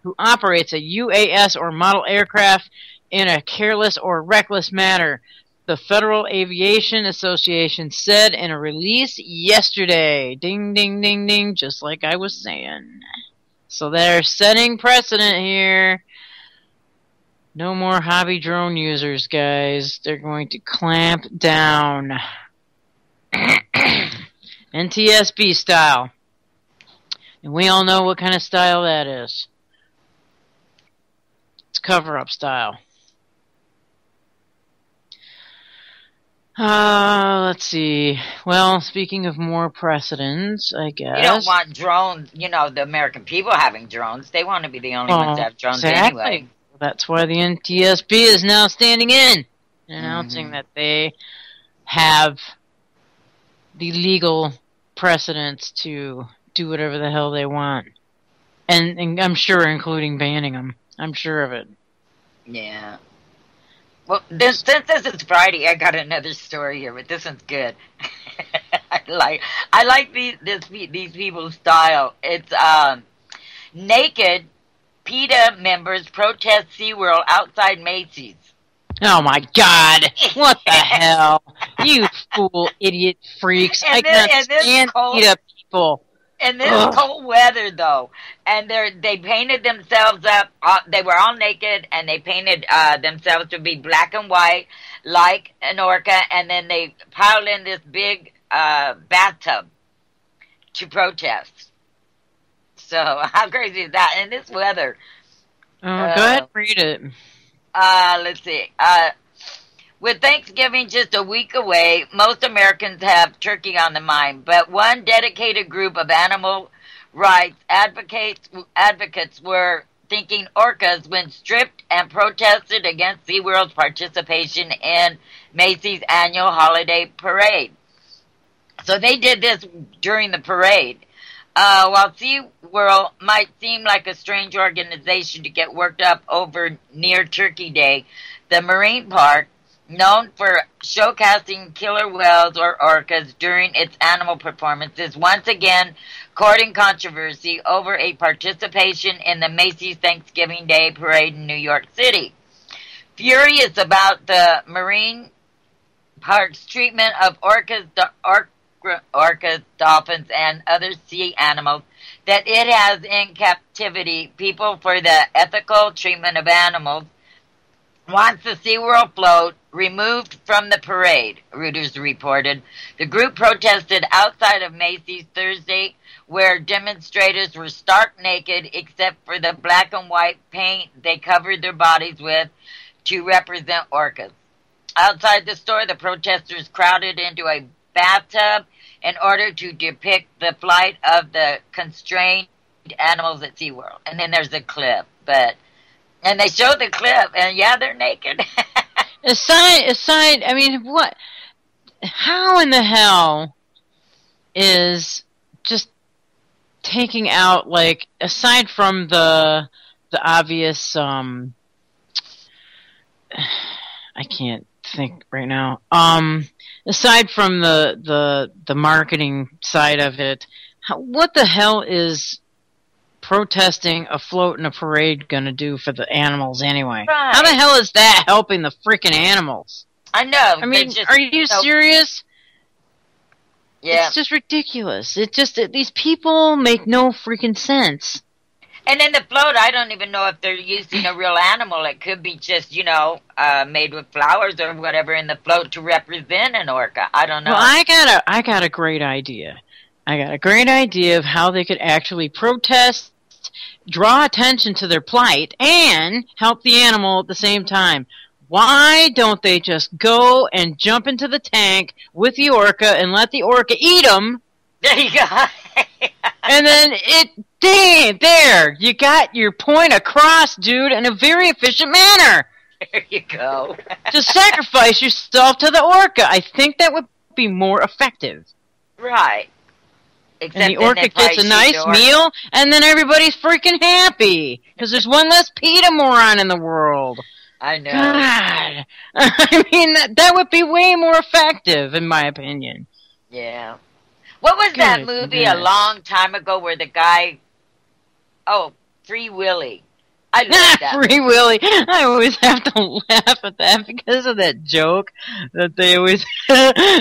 who operates a UAS or model aircraft in a careless or reckless manner, the Federal Aviation Association said in a release yesterday. Ding, ding, ding, ding, just like I was saying. So they're setting precedent here. No more hobby drone users, guys. They're going to clamp down. NTSB style. And we all know what kind of style that is. It's cover-up style. Let's see. Well, speaking of more precedents, I guess. You don't want drones, the American people having drones. They want to be the only ones that have drones anyway. That's why the NTSB is now standing in, announcing that they have the legal precedents to do whatever the hell they want. And I'm sure including banning them. I'm sure of it. Yeah. Well, since this is Friday, I got another story here, but this one's good. I like these people's style. It's naked PETA members protest SeaWorld outside Macy's. Oh my God! What the hell? You fool, idiot freaks! I can't stand PETA people. In this cold weather, though, and they painted themselves up. They were all naked, and they painted themselves to be black and white, like an orca, and then they piled in this big bathtub to protest. So how crazy is that in this weather? Go ahead and read it. Let's see. With Thanksgiving just a week away, most Americans have turkey on the mind, but one dedicated group of animal rights advocates were thinking orcas when stripped and protested against SeaWorld's participation in Macy's annual holiday parade. So they did this during the parade. While SeaWorld might seem like a strange organization to get worked up over near Turkey Day, the marine park, known for showcasing killer whales or orcas during its animal performances, once again courting controversy over a participation in the Macy's Thanksgiving Day Parade in New York City. Furious about the marine park's treatment of orcas, dolphins, and other sea animals that it has in captivity, People for the Ethical Treatment of Animals wants the SeaWorld float removed from the parade, Reuters reported. The group protested outside of Macy's Thursday, where demonstrators were stark naked except for the black and white paint they covered their bodies with to represent orcas. Outside the store, the protesters crowded into a bathtub in order to depict the flight of the constrained animals at SeaWorld. And then there's a clip, and they showed the clip, and yeah, they're naked. Aside, I mean, what? How in the hell is just taking out, like, aside from the obvious, I can't think right now. Aside from the marketing side of it, what the hell is protesting a float in a parade gonna do for the animals anyway? Right. How the hell is that helping the freaking animals? I know. I mean, are you serious? Yeah. It's just ridiculous. These people make no freaking sense. And in the float, I don't even know if they're using a real animal. It could be just, made with flowers or whatever in the float to represent an orca. I don't know. Well, I got a great idea. I got a great idea of how they could actually protest, draw attention to their plight, and help the animal at the same time. Why don't they just go and jump into the tank with the orca and let the orca eat them? There you go. And then there, you got your point across, dude, in a very efficient manner. There you go. Just sacrifice yourself to the orca. I think that would be more effective. Right. Except and the orca gets a nice meal, and then everybody's freaking happy. Because there's one less PETA moron in the world. I know. God. I mean, that would be way more effective, in my opinion. Yeah. What was that movie a long time ago where the guy... Oh, Free Willy. I love that. Free Willy. I always have to laugh at that because of that joke that they always...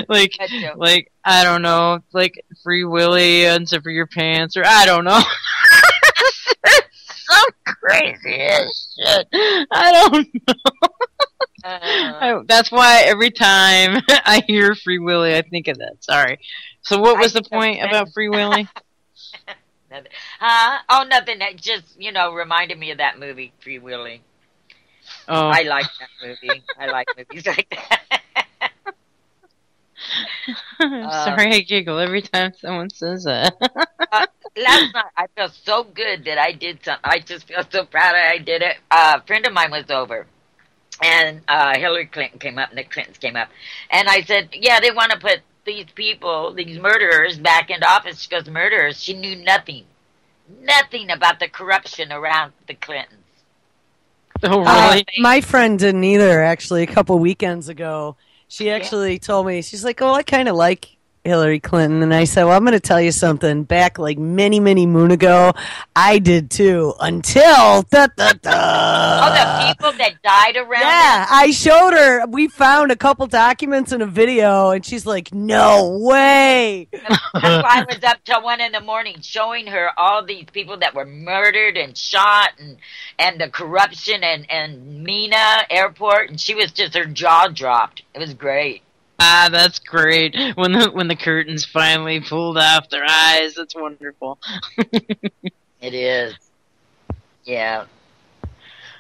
like, I don't know, like, Free Willy, unzip your pants, or I don't know. Some crazy ass shit. I don't know. That's why every time I hear Free Willy, I think of that. Sorry. So what was the point about Free Willy? Nothing. Oh, nothing. That just, reminded me of that movie, Free Willy. Oh. I like that movie. I like movies like that. I'm sorry I giggle every time someone says that. Last night, I felt so good that I did something. I just feel so proud I did it. A friend of mine was over, and Hillary Clinton came up, and the Clintons came up. And I said, yeah, they want to put these people, these murderers, back into office. She goes, murderers? She knew nothing about the corruption around the Clintons. Oh, really? My friend didn't either, actually, a couple weekends ago. She actually told me, she's like, I kind of like Hillary Clinton. And I said, well, I'm going to tell you something. Back like many, many moon ago, I did too. Until, Oh, the people that died around Yeah, I showed her. We found a couple documents and a video, and she's like, no way. That's why I was up till 1 a.m. showing her all these people that were murdered and shot and the corruption and Mina Airport. And she was just, her jaw dropped. It was great. Ah, that's great. When the curtains finally pulled off their eyes, that's wonderful. It is. Yeah.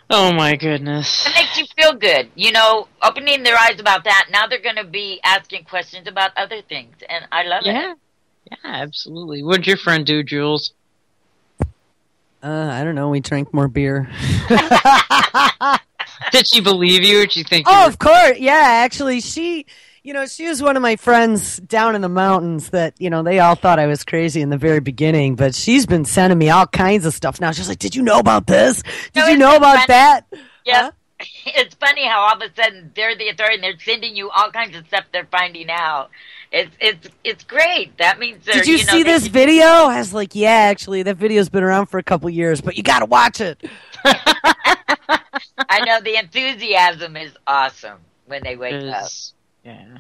Oh my goodness. It makes you feel good, opening their eyes about that. Now they're going to be asking questions about other things, and I love it. Yeah, absolutely. What did your friend do, Jules? I don't know. We drank more beer. Did she believe you, or did she think? Of course. Yeah, actually, she was one of my friends down in the mountains that, they all thought I was crazy in the very beginning, but she's been sending me all kinds of stuff now. She's like, did you know about this? Did you know about that? Yeah. Huh? It's funny how all of a sudden they're the authority and they're sending you all kinds of stuff they're finding out. It's great. That means they're, Did you see this video? I was like, yeah, actually, that video's been around for a couple years, but you got to watch it. I know, the enthusiasm is awesome when they wake up. Yeah,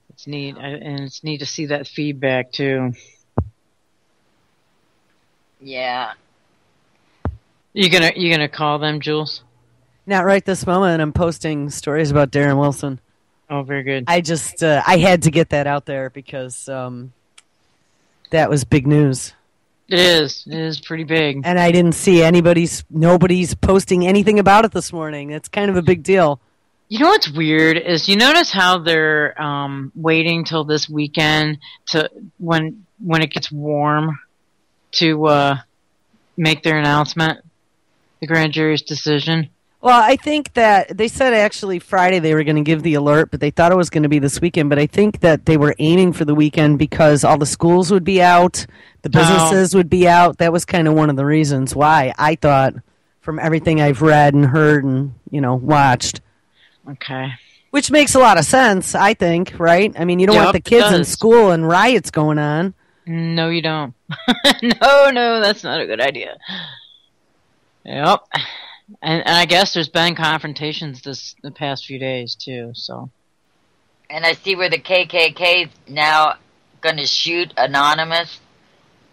it's neat, and it's neat to see that feedback too. Yeah. You gonna call them, Jules? Not right this moment. I'm posting stories about Darren Wilson. Oh, very good. I just I had to get that out there because that was big news. It is pretty big. And I didn't see nobody's posting anything about it this morning. It's kind of a big deal. You know what's weird is you notice how they're waiting till this weekend to when it gets warm to make their announcement, the grand jury's decision. Well, I think that they said actually Friday they were going to give the alert, but they thought it was going to be this weekend. But I think that they were aiming for the weekend because all the schools would be out, the businesses would be out. That was kind of one of the reasons why I thought, from everything I've read and heard and watched. Okay. Which makes a lot of sense, I think, right? I mean, you don't want the kids in school and riots going on. No, you don't. No, that's not a good idea. Yep. And I guess there's been confrontations the past few days, too, so. And I see where the KKK is now going to shoot Anonymous.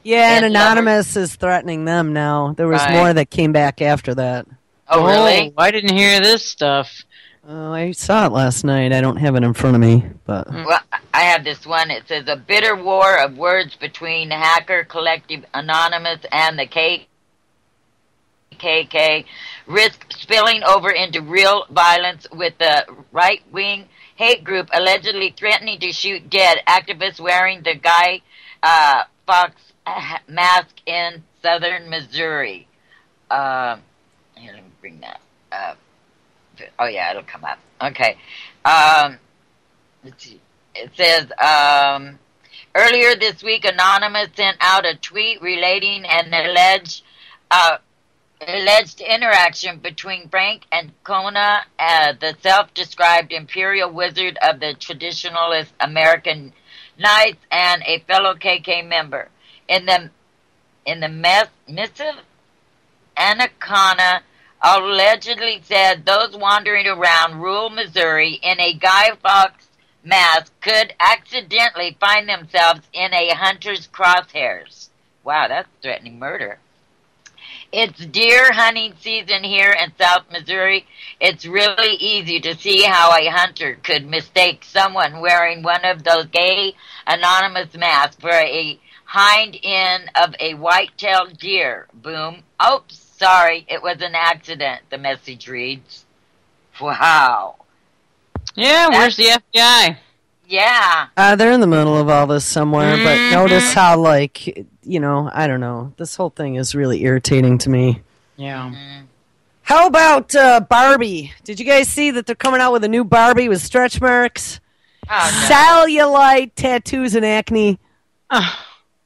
Yeah, and Anonymous is threatening them now. There was more that came back after that. Oh, really? I didn't hear this stuff. Oh, I saw it last night. I don't have it in front of me, but well, I have this one. It says a bitter war of words between Hacker Collective Anonymous and the KKK risk spilling over into real violence, with the right-wing hate group allegedly threatening to shoot dead activists wearing the Guy Fawkes mask in southern Missouri. Here, let me bring that up. Oh, yeah, it'll come up. Okay. Let's see. It says, earlier this week, Anonymous sent out a tweet relating an alleged interaction between Frank and Kona, the self-described imperial wizard of the traditionalist American Knights, and a fellow KK member. In the missive, Anacona allegedly said those wandering around rural Missouri in a Guy Fawkes mask could accidentally find themselves in a hunter's crosshairs. Wow, that's threatening murder. It's deer hunting season here in South Missouri. It's really easy to see how a hunter could mistake someone wearing one of those gay anonymous masks for a hind end of a white-tailed deer. Boom. Oops, sorry, it was an accident, the message reads. Wow. Yeah, where's the FBI? Yeah. They're in the middle of all this somewhere, but notice how, like, I don't know. This whole thing is really irritating to me. Yeah. How about Barbie? Did you guys see that they're coming out with a new Barbie with stretch marks? Oh, no. Cellulite, tattoos, and acne.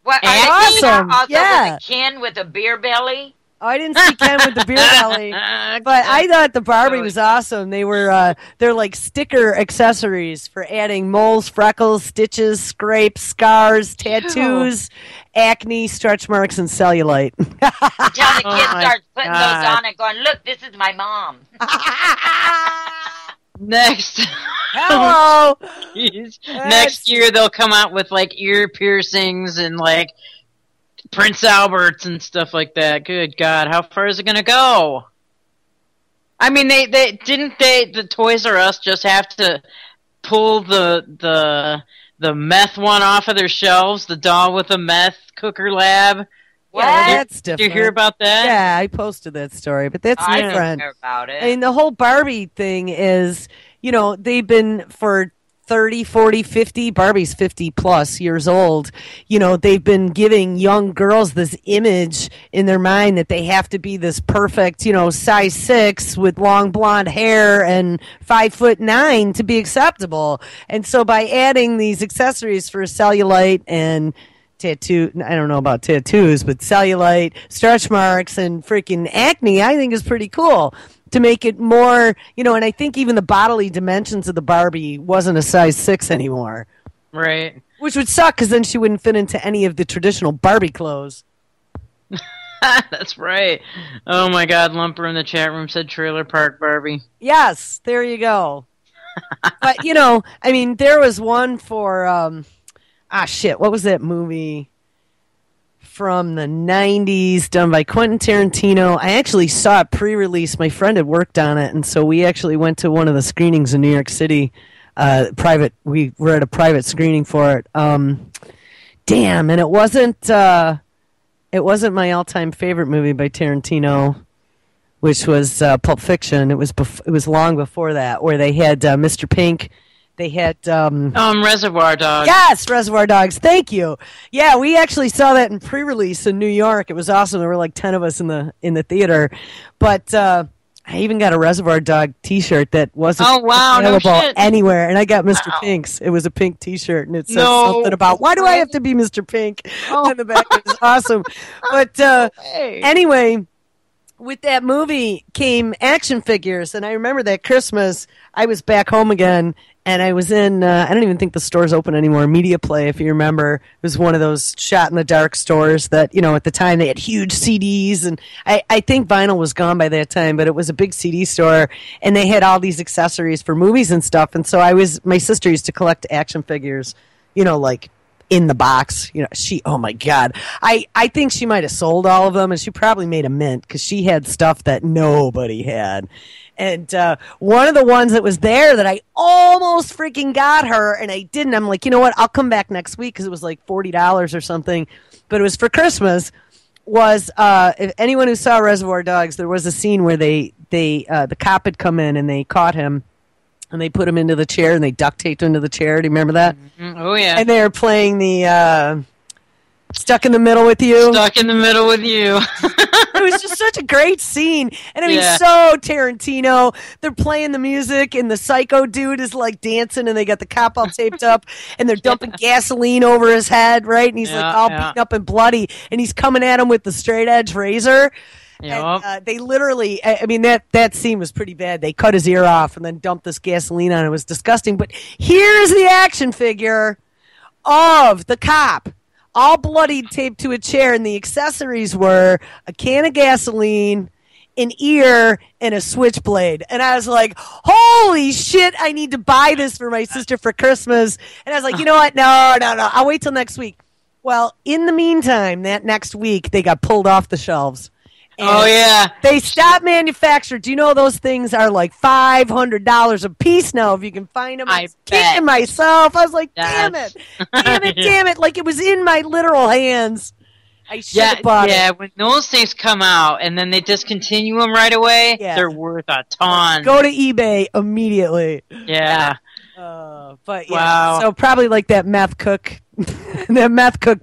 What, awesome. Also yeah. with a Ken with a beer belly? Oh, I didn't see Ken with the beer belly, but I thought the Barbie was awesome. They're like sticker accessories for adding moles, freckles, stitches, scrapes, scars, tattoos, acne, stretch marks, and cellulite. Until the kid starts putting those on and going, look, this is my mom. Next. Hello. Next year they'll come out with like ear piercings and like Prince Alberts and stuff like that. Good God, how far is it going to go? I mean, the Toys R Us just have to pull the meth one off of their shelves, the doll with a meth cooker lab. Yeah, that's different. Did you hear about that? Yeah, I posted that story, but that's different. I didn't hear about it. I mean, the whole Barbie thing is, they've been for 30, 40, 50, Barbie's 50 plus years old. They've been giving young girls this image in their mind that they have to be this perfect, size 6 with long blonde hair and 5'9" to be acceptable. And so by adding these accessories for cellulite and tattoo, I don't know about tattoos, but cellulite, stretch marks, and freaking acne, I think is pretty cool. To make it more, and I think even the bodily dimensions of the Barbie wasn't a size 6 anymore. Right. Which would suck, because then she wouldn't fit into any of the traditional Barbie clothes. That's right. Oh my God, Lumper in the chat room said Trailer Park Barbie. Yes, there you go. But, I mean, there was one for, what was that movie from the 90s done by Quentin Tarantino? I actually saw it pre-release. My friend had worked on it, and so we actually went to one of the screenings in New York City. We were at a private screening for it. And it wasn't my all-time favorite movie by Tarantino, which was Pulp Fiction. It was long before that, where they had Mr. Pink. They had Reservoir Dogs. Yes, Reservoir Dogs. Thank you. Yeah, we actually saw that in pre-release in New York. It was awesome. There were like 10 of us in the theater. But I even got a Reservoir Dog T-shirt that wasn't available anywhere, and I got Mr. Pink's. It was a pink T-shirt, and it said something about why do I have to be Mr. Pink on the back. It was awesome. But anyway, with that movie came action figures, and I remember that Christmas I was back home again. And I was in, I don't even think the store's open anymore, Media Play, if you remember. It was one of those shot-in-the-dark stores that, at the time they had huge CDs. And I think vinyl was gone by that time, but it was a big CD store. And they had all these accessories for movies and stuff. And so my sister used to collect action figures, like in the box. Oh my God. I think she might have sold all of them, and she probably made a mint because she had stuff that nobody had. And one of the ones that was there that I almost freaking got her, and I didn't. I'm like, you know what? I'll come back next week because it was like $40 or something. But it was for Christmas. Was if anyone who saw Reservoir Dogs, there was a scene where the cop had come in and they caught him. And they put him into the chair, and they duct taped him to the chair. Do you remember that? Oh, yeah. And they were playing the Stuck in the Middle with You. Stuck in the Middle with You. It was just such a great scene. And I mean, so Tarantino. They're playing the music, and the psycho dude is like dancing, and they got the cop all taped up, and they're dumping gasoline over his head, right? And he's like all beaten up and bloody, and he's coming at him with the straight edge razor. Yep. And they literally, I mean, that scene was pretty bad. They cut his ear off and then dumped this gasoline on it. It was disgusting. But here's the action figure of the cop, all bloodied, taped to a chair, and the accessories were a can of gasoline, an ear, and a switchblade. And I was like, holy shit, I need to buy this for my sister for Christmas. And I was like, you know what? No, I'll wait till next week. Well, in the meantime, that next week, they got pulled off the shelves. Oh, yeah. They stopped manufacturing. Do you know those things are like $500 a piece now if you can find them? I was kicking myself. I was like, damn it. Damn it. Like it was in my literal hands. I should have bought it. Yeah, when those things come out and then they discontinue them right away, they're worth a ton. Go to eBay immediately. Yeah. But yeah, so probably like that meth cook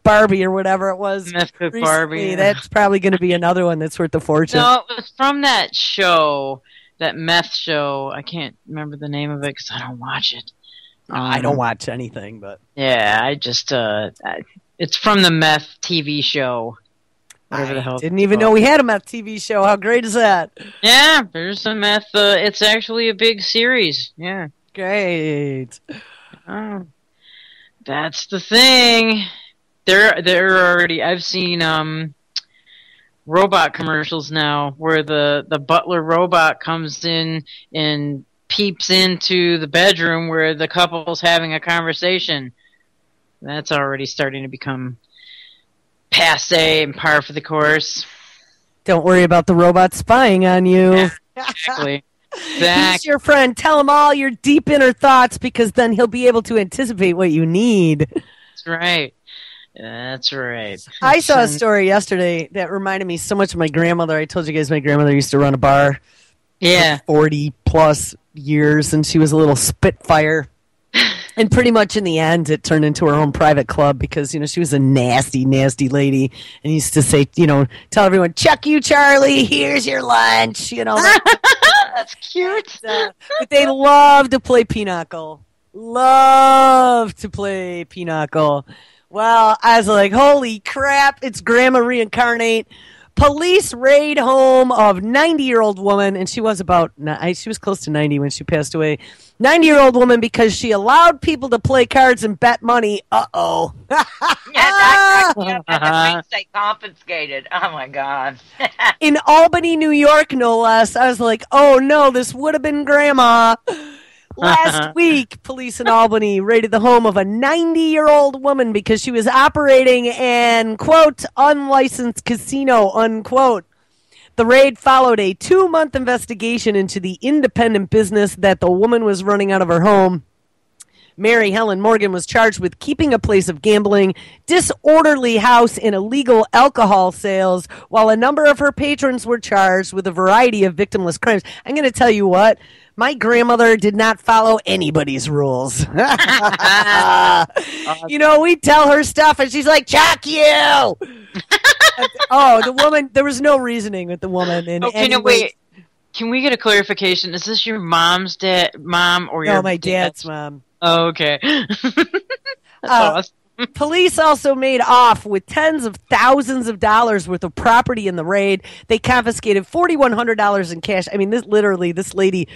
Barbie or whatever it was. Meth cook Barbie. That's probably going to be another one that's worth a fortune. No, it was from that show, that meth show. I can't remember the name of it because I don't watch it. I don't watch anything, but yeah, I just it's from the meth TV show. Whatever the hell. Didn't even know we had a meth TV show. How great is that? Yeah, there's a meth. It's actually a big series. Yeah. Great. Oh, that's the thing. They're already. I've seen robot commercials now where the butler robot comes in and peeps into the bedroom where the couple's having a conversation. That's already starting to become passé and par for the course. Don't worry about the robot spying on you. Yeah, exactly. He's your friend. Tell him all your deep inner thoughts because then he'll be able to anticipate what you need. That's right. That's right. I saw a story yesterday that reminded me so much of my grandmother. I told you guys my grandmother used to run a bar. Yeah. For 40-plus years, and she was a little spitfire. And pretty much in the end, it turned into her own private club because, she was a nasty, nasty lady. And used to say, tell everyone, "Chuck you, Charlie, here's your lunch." That's cute. But they love to play pinochle. Love to play pinochle. Well, I was like, holy crap, it's Grandma Reincarnate. Police raid home of 90-year-old woman, and she was close to 90 when she passed away. 90-year-old woman because she allowed people to play cards and bet money. Uh-oh. They confiscated. Oh, my God. In Albany, New York, no less. I was like, oh, no, this would have been Grandma. Last week, police in Albany raided the home of a 90-year-old woman because she was operating an, quote, unlicensed casino, unquote. The raid followed a 2-month investigation into the independent business that the woman was running out of her home. Mary Helen Morgan was charged with keeping a place of gambling, disorderly house, and illegal alcohol sales, while a number of her patrons were charged with a variety of victimless crimes. I'm going to tell you what. My grandmother did not follow anybody's rules. We'd tell her stuff, and she's like, "Chuck you!" The woman, there was no reasoning with the woman. Wait. Can we get a clarification? Is this your mom's mom or your No, my dad's mom. Oh, okay. That's awesome. Police also made off with tens of thousands of dollars worth of property in the raid. They confiscated $4,100 in cash. I mean, this lady,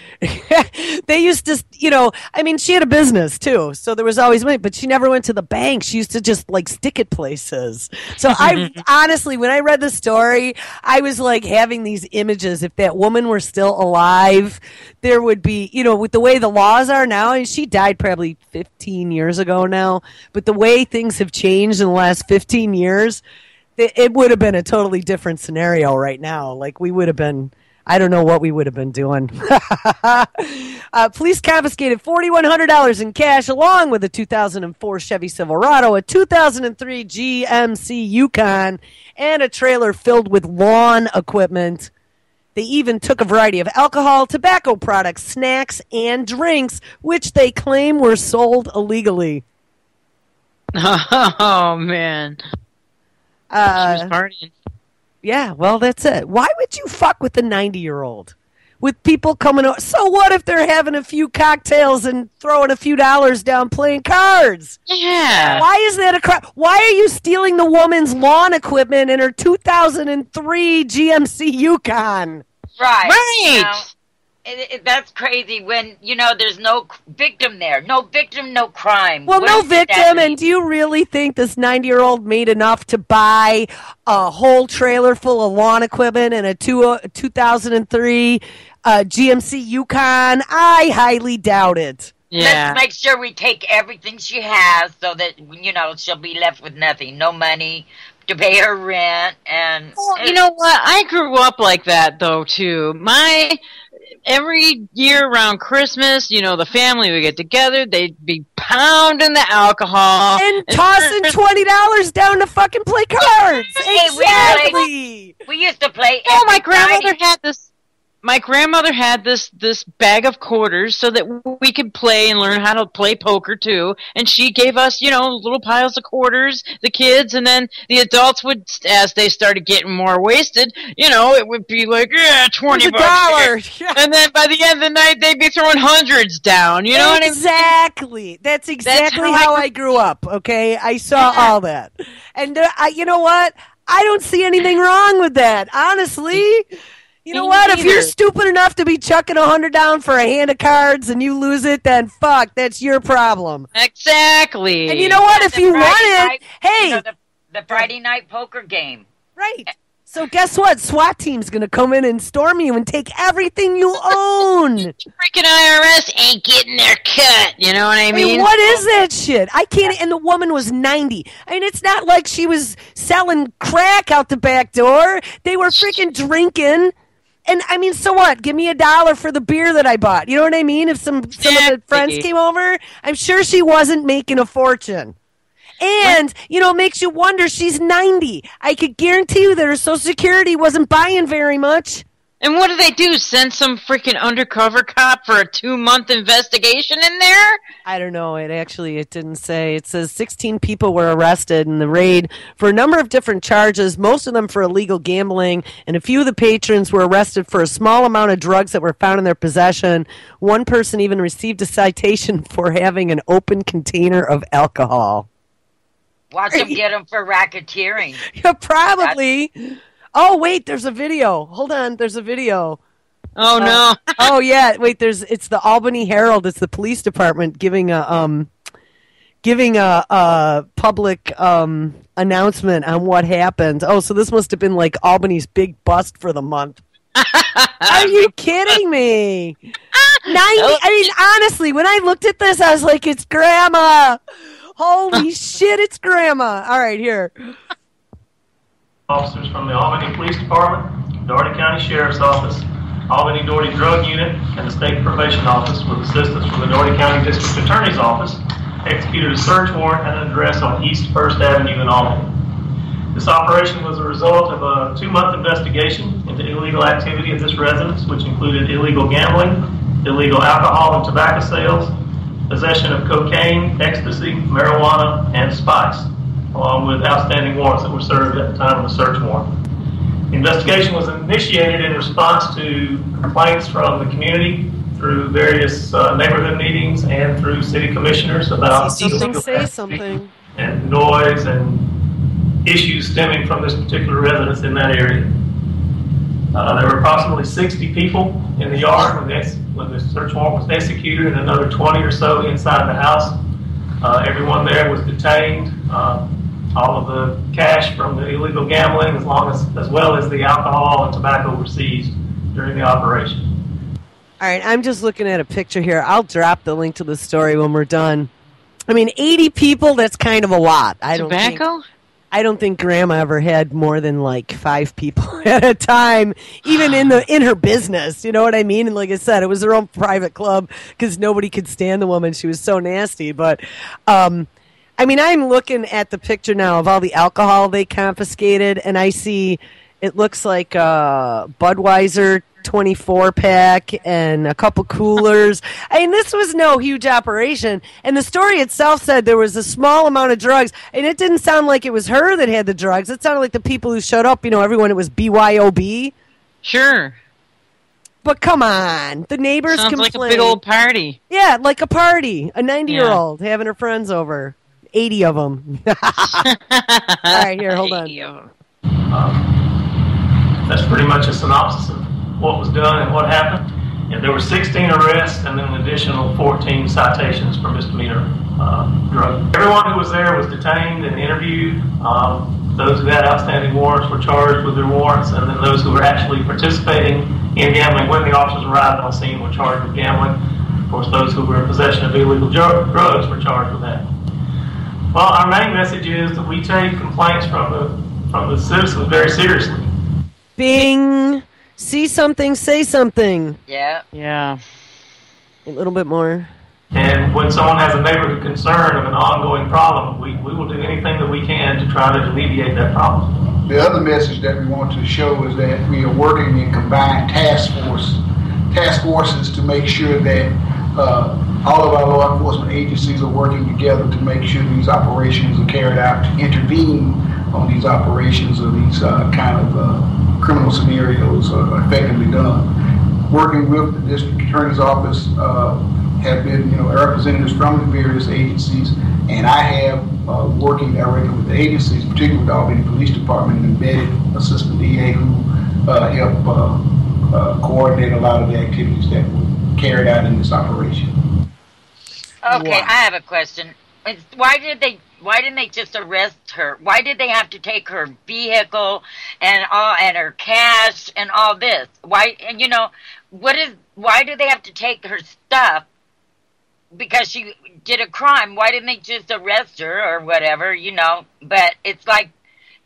they used to, she had a business too. So there was always money, but she never went to the bank. She used to just stick at places. So I honestly, when I read the story, I was like having these images. If that woman were still alive, there would be, with the way the laws are now, and she died probably 15 years ago now, but the way things have changed in the last 15 years, it would have been a totally different scenario right now. Like, we would have been, I don't know what we would have been doing. Police confiscated $4,100 in cash, along with a 2004 Chevy Silverado, a 2003 GMC Yukon, and a trailer filled with lawn equipment. They even took a variety of alcohol, tobacco products, snacks, and drinks, which they claim were sold illegally. Oh, man. She was partying. Yeah, well, that's it. Why would you fuck with a 90-year-old? With people coming over? So what if they're having a few cocktails and throwing a few dollars down playing cards? Yeah. Why is that a crime? Why are you stealing the woman's lawn equipment in her 2003 GMC Yukon? Right. That's crazy when, there's no victim there. No victim, no crime. Well, no victim, and do you really think this 90-year-old made enough to buy a whole trailer full of lawn equipment and a 2003 GMC Yukon? I highly doubt it. Yeah. Let's make sure we take everything she has so that, she'll be left with nothing. No money to pay her rent. And well, you know what? I grew up like that, though, too. Every year around Christmas, the family would get together. They'd be pounding the alcohol. And tossing $20 down to fucking play cards. Exactly. We used to play. Oh, my grandmother had this. My grandmother had this bag of quarters so that we could play and learn how to play poker too. And she gave us, little piles of quarters, the kids, and then the adults would, as they started getting more wasted, it would be like, yeah, $20. $1. And then by the end of the night, they'd be throwing hundreds down. You know what I mean? Exactly. That's exactly how I grew up. Okay, I saw all that, and you know what? I don't see anything wrong with that, honestly. You know what? If you're stupid enough to be chucking $100 down for a hand of cards and you lose it, then fuck, that's your problem. Exactly. And you know what? If you want it, hey, the Friday night poker game. Right. So guess what? SWAT team's gonna come in and storm you and take everything you own. Freaking IRS ain't getting their cut. You know what I mean? What is that shit? I can't. And the woman was 90. I mean, it's not like she was selling crack out the back door. They were freaking drinking. And I mean, so what? Give me $1 for the beer that I bought. You know what I mean? If some of the friends came over, I'm sure she wasn't making a fortune. And, it makes you wonder, she's 90. I could guarantee you that her Social Security wasn't buying very much. And what do? Send some freaking undercover cop for a 2-month investigation in there? I don't know. It didn't say. It says 16 people were arrested in the raid for a number of different charges, most of them for illegal gambling, and a few of the patrons were arrested for a small amount of drugs that were found in their possession. One person even received a citation for having an open container of alcohol. Watch them get them for racketeering. Yeah, probably. Oh, wait, there's a video. Hold on, there's a video. Oh, no. Oh, yeah, wait, it's the Albany Herald. It's the police department giving a public announcement on what happened. Oh, so this must have been like Albany's big bust for the month. Are you kidding me? 90. I mean, honestly, when I looked at this, I was like, it's Grandma. Holy shit, it's Grandma. All right, here. Officers from the Albany Police Department, Doherty County Sheriff's Office, Albany Doherty Drug Unit, and the State Probation Office, with assistance from the Doherty County District Attorney's Office, executed a search warrant at an address on East 1st Avenue in Albany. This operation was a result of a 2-month investigation into illegal activity at this residence, which included illegal gambling, illegal alcohol and tobacco sales, possession of cocaine, ecstasy, marijuana, and spice, along with outstanding warrants that were served at the time of the search warrant. The investigation was initiated in response to complaints from the community through various neighborhood meetings and through city commissioners about something and noise and issues stemming from this particular residence in that area. There were approximately 60 people in the yard when the search warrant was executed, and another 20 or so inside the house. Everyone there was detained. All of the cash from the illegal gambling, as well as the alcohol and tobacco, were seized during the operation. All right, I'm just looking at a picture here. I'll drop the link to the story when we're done. I mean, 80 people, that's kind of a lot. Tobacco? I don't think Grandma ever had more than like 5 people at a time, even in her business. You know what I mean? And like I said, it was her own private club because nobody could stand the woman. She was so nasty. But I mean, I'm looking at the picture now of all the alcohol they confiscated, and I see it looks like a Budweiser 24-pack and a couple coolers. I mean, this was no huge operation. And the story itself said there was a small amount of drugs. And it didn't sound like it was her that had the drugs. It sounded like the people who showed up, everyone, it was BYOB. Sure. But come on. The neighbors Sounds complained. like a big old party. Yeah, like a party. A 90-year-old having her friends over. 80 of them. All right, here, hold on. That's pretty much a synopsis of what was done and what happened. And there were 16 arrests and then an additional 14 citations for misdemeanor drug. Everyone who was there was detained and interviewed. Those who had outstanding warrants were charged with their warrants, and then those who were actually participating in gambling when the officers arrived on scene were charged with gambling. Of course, those who were in possession of illegal drugs were charged with that. Well, our main message is that we take complaints from the citizens very seriously. Bing! See something, say something. Yeah. Yeah. A little bit more. And when someone has a neighborhood concern of an ongoing problem, we will do anything that we can to try to alleviate that problem. The other message that we want to show is that we are working in combined task forces to make sure that all of our law enforcement agencies are working together to make sure these operations are carried out, to intervene on these operations or these kind of criminal scenarios are effectively done. Working with the district attorney's office have been, representatives from the various agencies, and I have working directly with the agencies, particularly with the Albany Police Department, an embedded assistant DA who help coordinate a lot of the activities that were carried out in this operation. Okay, I have a question. Why didn't they just arrest her? Why did they have to take her vehicle and her cash and all this? Why do they have to take her stuff? Because she did a crime. Why didn't they just arrest her or whatever, But it's like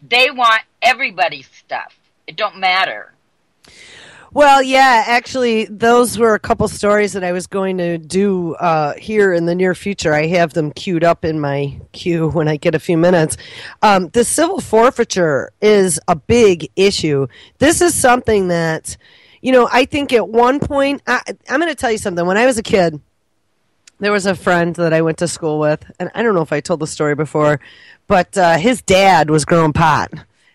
they want everybody's stuff. It don't matter. Well, yeah, actually, those were a couple stories that I was going to do here in the near future. I have them queued up in my queue when I get a few minutes. The civil forfeiture is a big issue. This is something that, I think at one point, I'm going to tell you something. When I was a kid, there was a friend that I went to school with, and I don't know if I told the story before, but his dad was growing pot.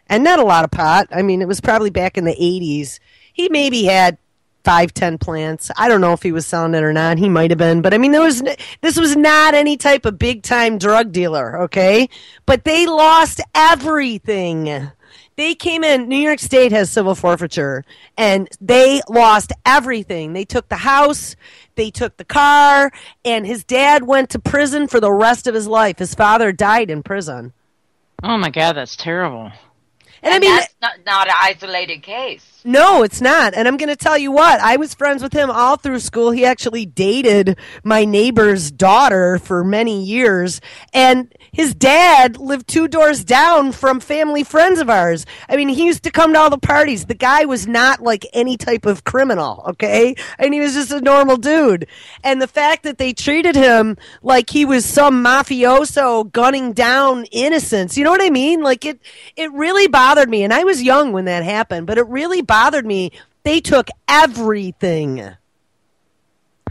And not a lot of pot. I mean, it was probably back in the 80s. He maybe had 5-10 plants. I don't know if he was selling it or not. He might have been. But, I mean, this was not any type of big-time drug dealer, okay? But they lost everything. They came in. New York State has civil forfeiture, and they lost everything. They took the house. They took the car. And his dad went to prison for the rest of his life. His father died in prison. Oh, my God, that's terrible. And I mean, that's not an isolated case. No, it's not. And I'm going to tell you what. I was friends with him all through school. He actually dated my neighbor's daughter for many years. And his dad lived 2 doors down from family friends of ours. I mean, he used to come to all the parties. The guy was not like any type of criminal, okay? And he was just a normal dude. And the fact that they treated him like he was some mafioso gunning down innocents, you know what I mean? Like it really bothered me. And I was young when that happened, but it really bothered me. They took everything.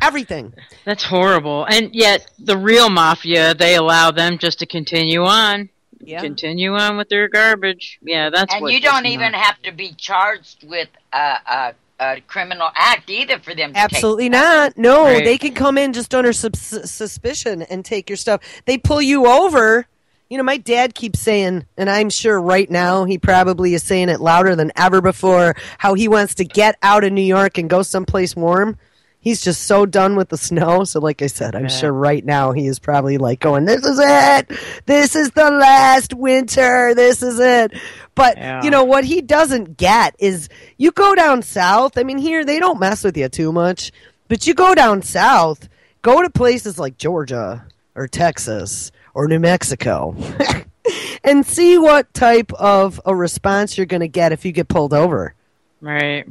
Everything. That's horrible. And yet the real mafia, they allow them just to continue on. Yeah. Continue on with their garbage. Yeah, that's and you don't even have to be charged with a criminal act either for them to Absolutely take not. No, right. They can come in just under suspicion and take your stuff. They pull you over. My dad keeps saying, and I'm sure right now he probably is saying it louder than ever before, how he wants to get out of New York and go someplace warm. He's just so done with the snow. So like I said, I'm sure right now he is probably like going, this is it. This is the last winter. This is it. But, what he doesn't get is you go down south. I mean, here they don't mess with you too much. But you go down south, go to places like Georgia or Texas or New Mexico and see what type of a response you're going to get if you get pulled over. Right.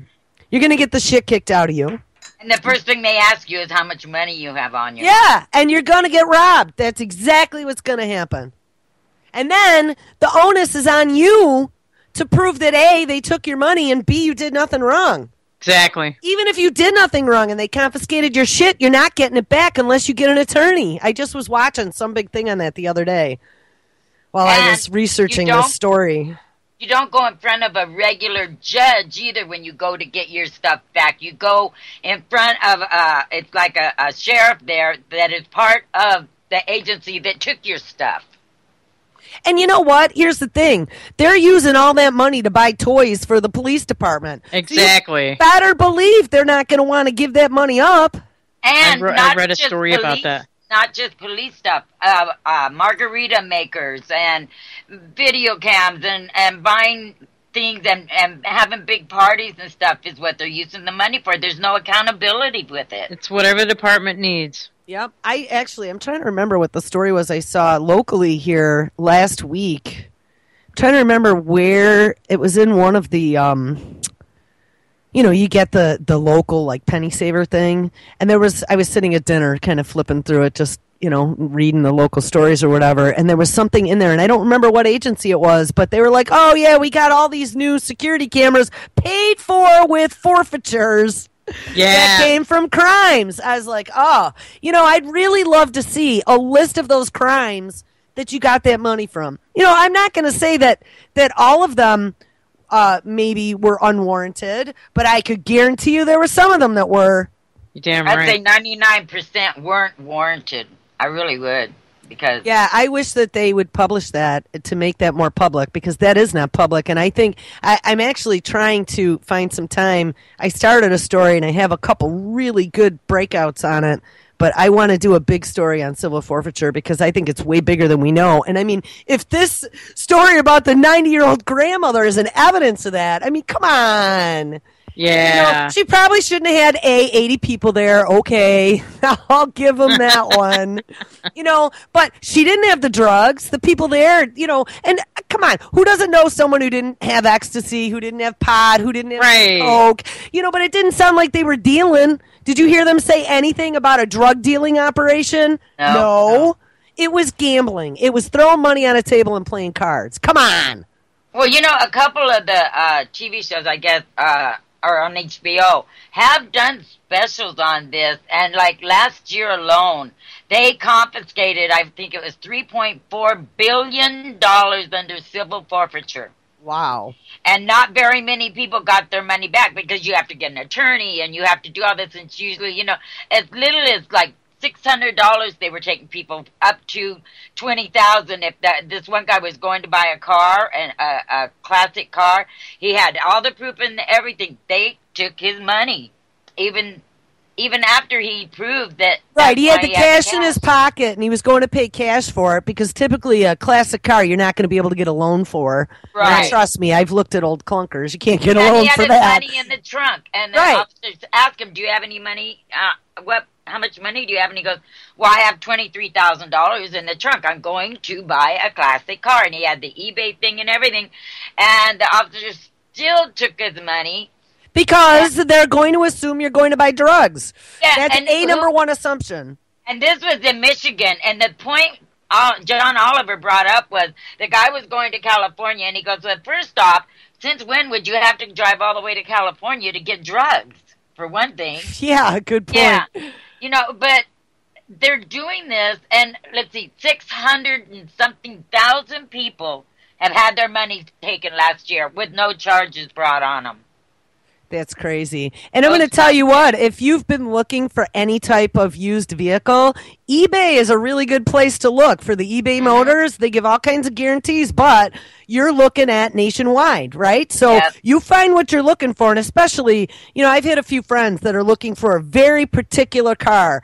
You're going to get the shit kicked out of you. And the first thing they ask you is how much money you have on you. Yeah, and you're going to get robbed. That's exactly what's going to happen. And then the onus is on you to prove that A, they took your money, and B, you did nothing wrong. Exactly. Even if you did nothing wrong and they confiscated your shit, you're not getting it back unless you get an attorney. I just was watching some big thing on that the other day while I was researching this story. You don't go in front of a regular judge either when you go to get your stuff back. You go in front of, it's like a sheriff there that is part of the agency that took your stuff. And you know what? Here's the thing. They're using all that money to buy toys for the police department. Exactly. So you better believe they're not going to want to give that money up. And I read a story about that. Not just police stuff. Margarita makers and video cams and buying things and having big parties and stuff is what they're using the money for. There's no accountability with it. It's whatever the department needs. Yep. I'm trying to remember what the story was I saw locally here last week. I'm trying to remember where it was in one of the, you get the local like penny saver thing. And I was sitting at dinner kind of flipping through it, just, reading the local stories or whatever. And there was something in there and I don't remember what agency it was, but they were like, oh yeah, we got all these new security cameras paid for with forfeitures. Yeah. That came from crimes. I was like, I'd really love to see a list of those crimes that you got that money from. I'm not going to say that all of them maybe were unwarranted, but I could guarantee you there were some of them that were. You're damn right. I'd say 99% weren't warranted. I really would. Because I wish that they would publish that to make that more public because that is not public. And I think I'm actually trying to find some time. I started a story and I have a couple really good breakouts on it, but I want to do a big story on civil forfeiture because I think it's way bigger than we know. And I mean, if this story about the 90-year-old grandmother is an evidence of that, I mean, come on. Yeah. She probably shouldn't have had 80 people there. Okay. I'll give them that one. But she didn't have the drugs. The people there, and come on, who doesn't know someone who didn't have ecstasy, who didn't have pot, who didn't have coke? But it didn't sound like they were dealing. Did you hear them say anything about a drug dealing operation? No. It was gambling. It was throwing money on a table and playing cards. Come on. Well, a couple of the TV shows, I guess, or on HBO, have done specials on this, and like last year alone, they confiscated, I think it was $3.4 billion under civil forfeiture. Wow. And not very many people got their money back because you have to get an attorney and you have to do all this, and it's usually, as little as like $600 they were taking people up to $20,000. If this one guy was going to buy a car and a classic car, he had all the proof and everything. They took his money, even after he proved that. Right, he had the cash in his pocket and he was going to pay cash for it because typically a classic car you're not going to be able to get a loan for. Right. And trust me, I've looked at old clunkers. You can't get a loan for that. He had his money in the trunk, and the officers asked him, "Do you have any money? How much money do you have?" And he goes, "Well, I have $23,000 in the trunk. I'm going to buy a classic car." And he had the eBay thing and everything. And the officers still took his money. Because they're going to assume you're going to buy drugs. Yeah, That's number one assumption. And this was in Michigan. And the point John Oliver brought up was the guy was going to California. And he goes, well, first off, since when would you have to drive all the way to California to get drugs, for one thing? Yeah, good point. Yeah. But they're doing this, and let's see, 600 and something thousand people have had their money taken last year with no charges brought on them. That's crazy. And I'm going to tell you what, if you've been looking for any type of used vehicle, eBay is a really good place to look for the eBay motors. They give all kinds of guarantees, but you're looking at nationwide, right? So you find what you're looking for, and especially, I've had a few friends that are looking for a very particular car,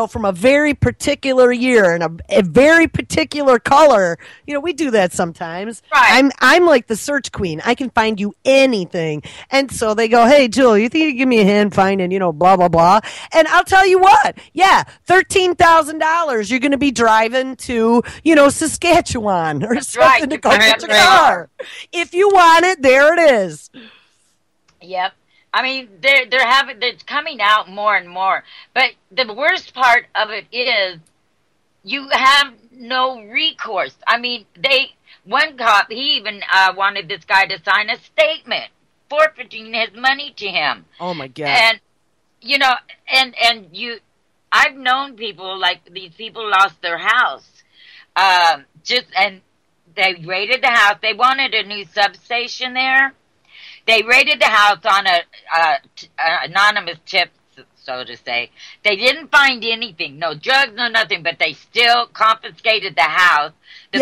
from a very particular year and a very particular color. We do that sometimes. Right. I'm like the search queen. I can find you anything. And so they go, hey, Jules, you think you give me a hand finding, blah, blah, blah. And I'll tell you what, $13,000 $1,000, you're going to be driving to, Saskatchewan or something to go get your car. If you want it, there it is. Yep. I mean, it's coming out more and more. But the worst part of it is you have no recourse. I mean, one cop, he even wanted this guy to sign a statement forfeiting his money to him. Oh my God. And, I've known people, like, these people lost their house. And they raided the house. They wanted a new substation there. They raided the house on an anonymous tip, so to say. They didn't find anything, no drugs, no nothing, but they still confiscated the house. They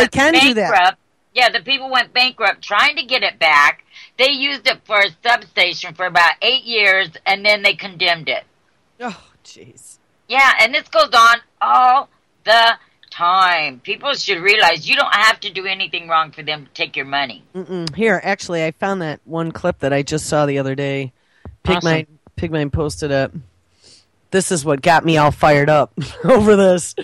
can do that. Yeah, the people went bankrupt trying to get it back. They used it for a substation for about 8 years, and then they condemned it. Oh, jeez. Yeah, and this goes on all the time. People should realize you don't have to do anything wrong for them to take your money. Here, actually, I found that one clip that I just saw the other day. Pigmine posted it. This is what got me all fired up over this.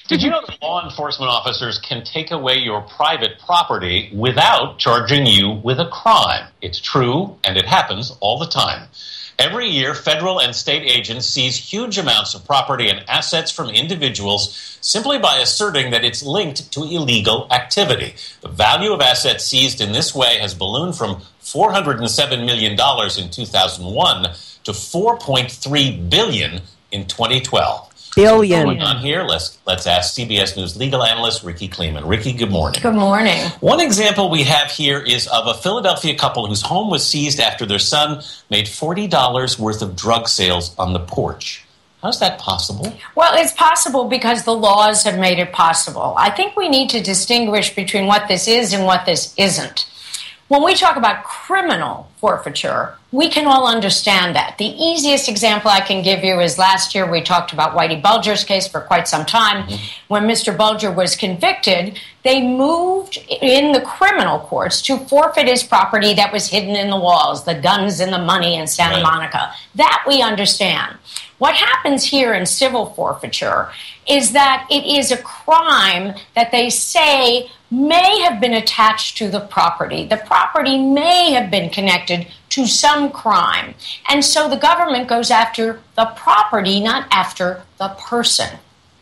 Did you know that law enforcement officers can take away your private property without charging you with a crime? It's true, and it happens all the time. Every year, federal and state agents seize huge amounts of property and assets from individuals simply by asserting that it's linked to illegal activity. The value of assets seized in this way has ballooned from $407 million in 2001 to $4.3 billion in 2012. Billion. What's going on here? Let's ask CBS News legal analyst Ricky Kleeman. Ricky, good morning. Good morning. One example we have here is of a Philadelphia couple whose home was seized after their son made $40 worth of drug sales on the porch. How's that possible? Well, it's possible because the laws have made it possible. I think we need to distinguish between what this is and what this isn't. When we talk about criminal forfeiture, we can all understand that. The easiest example I can give you is last year we talked about Whitey Bulger's case for quite some time. When Mr. Bulger was convicted, they moved in the criminal courts to forfeit his property that was hidden in the walls, the guns and the money in Santa Monica. That we understand. What happens here in civil forfeiture is that it is a crime that they say may have been attached to the property. The property may have been connected to some crime. And so the government goes after the property, not after the person.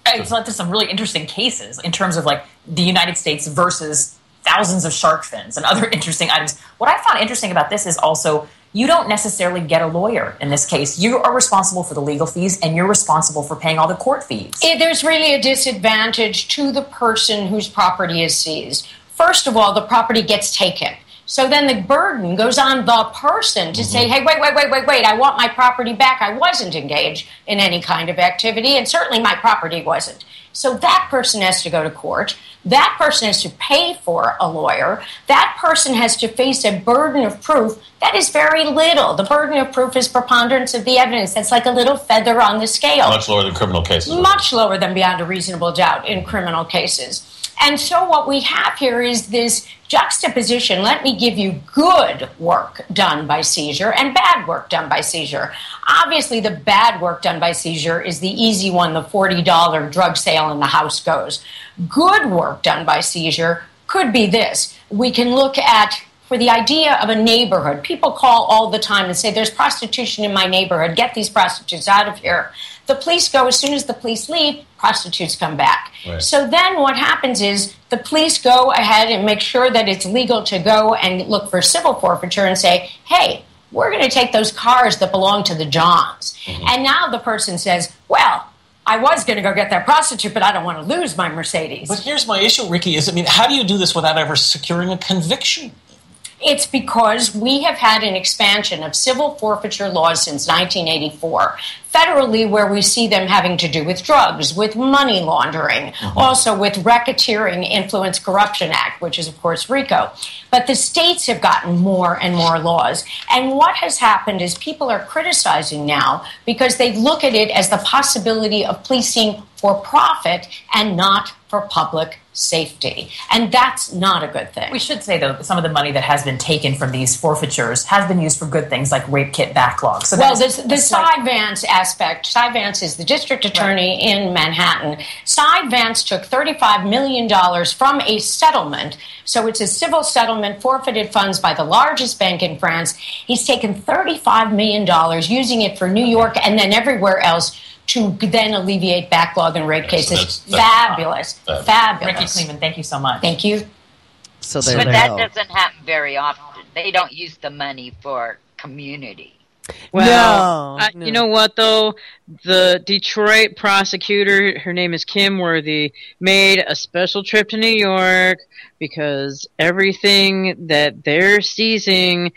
It's led to some really interesting cases in terms of like the United States versus thousands of shark fins and other interesting items. What I found interesting about this is also you don't necessarily get a lawyer in this case. You are responsible for the legal fees, and you're responsible for paying all the court fees. There's really a disadvantage to the person whose property is seized. First of all, the property gets taken. So then the burden goes on the person to say, hey, wait, I want my property back. I wasn't engaged in any kind of activity, and certainly my property wasn't. So that person has to go to court. That person has to pay for a lawyer. That person has to face a burden of proof that is very little. The burden of proof is preponderance of the evidence. That's like a little feather on the scale. Much lower than criminal cases. Much lower than beyond a reasonable doubt in criminal cases. And so what we have here is this juxtaposition. Let me give you good work done by seizure and bad work done by seizure. Obviously, the bad work done by seizure is the easy one, the $40 drug sale and the house goes. Good work done by seizure could be this. We can look at, for the idea of a neighborhood, people call all the time and say, there's prostitution in my neighborhood, get these prostitutes out of here. The police go, as soon as the police leave, prostitutes come back. Right. So then what happens is the police go ahead and make sure that it's legal to go and look for civil forfeiture and say, hey, we're going to take those cars that belong to the Johns. And now the person says, well, I was going to go get that prostitute, but I don't want to lose my Mercedes. But here's my issue, Ricky, is, how do you do this without ever securing a conviction? It's because we have had an expansion of civil forfeiture laws since 1984. Federally, where we see them having to do with drugs, with money laundering, also with Racketeering Influence Corruption Act, which is, of course, RICO. But the states have gotten more and more laws. And what has happened is people are criticizing now because they look at it as the possibility of policing for profit and not for public safety. And that's not a good thing. We should say, though, some of the money that has been taken from these forfeitures has been used for good things like rape kit backlogs. So well, the Cy Vance aspect, Cy Vance is the district attorney in Manhattan. Cy Vance took $35 million from a settlement. So it's a civil settlement, forfeited funds by the largest bank in France. He's taken $35 million, using it for New York and then everywhere else to then alleviate backlog in rape cases. Fabulous. Ricky Kleeman, thank you so much. Thank you. So but that doesn't happen very often. They don't use the money for community. Well, no. You know what, though? The Detroit prosecutor, her name is Kim Worthy, made a special trip to New York because everything that they're seizing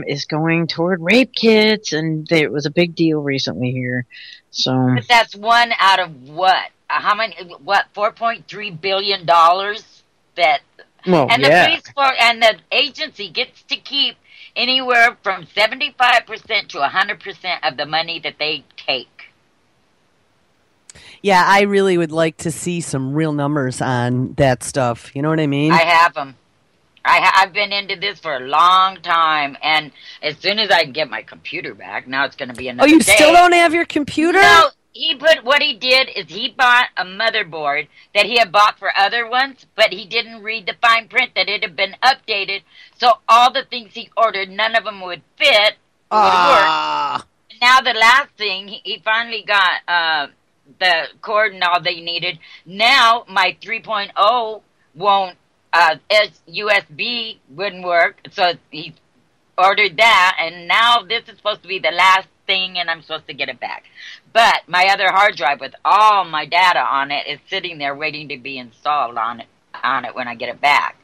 is going toward rape kits, and it was a big deal recently here. So, but that's one out of what? How many? What? $4.3 billion that. Well, and the police and the agency gets to keep anywhere from 75% to 100% of the money that they take. Yeah, I really would like to see some real numbers on that stuff. You know what I mean? I have them. I've been into this for a long time, and as soon as I get my computer back, now it's going to be another day. Oh, you still don't have your computer? No. What he did is he bought a motherboard that he had bought for other ones, but he didn't read the fine print that it had been updated. So all the things he ordered, none of them would fit, would work. Now the last thing, he finally got the cord and all they needed. Now my 3.0 won't, USB wouldn't work. So he ordered that, and now this is supposed to be the last thing, and I'm supposed to get it back. But my other hard drive with all my data on it is sitting there waiting to be installed on it when I get it back.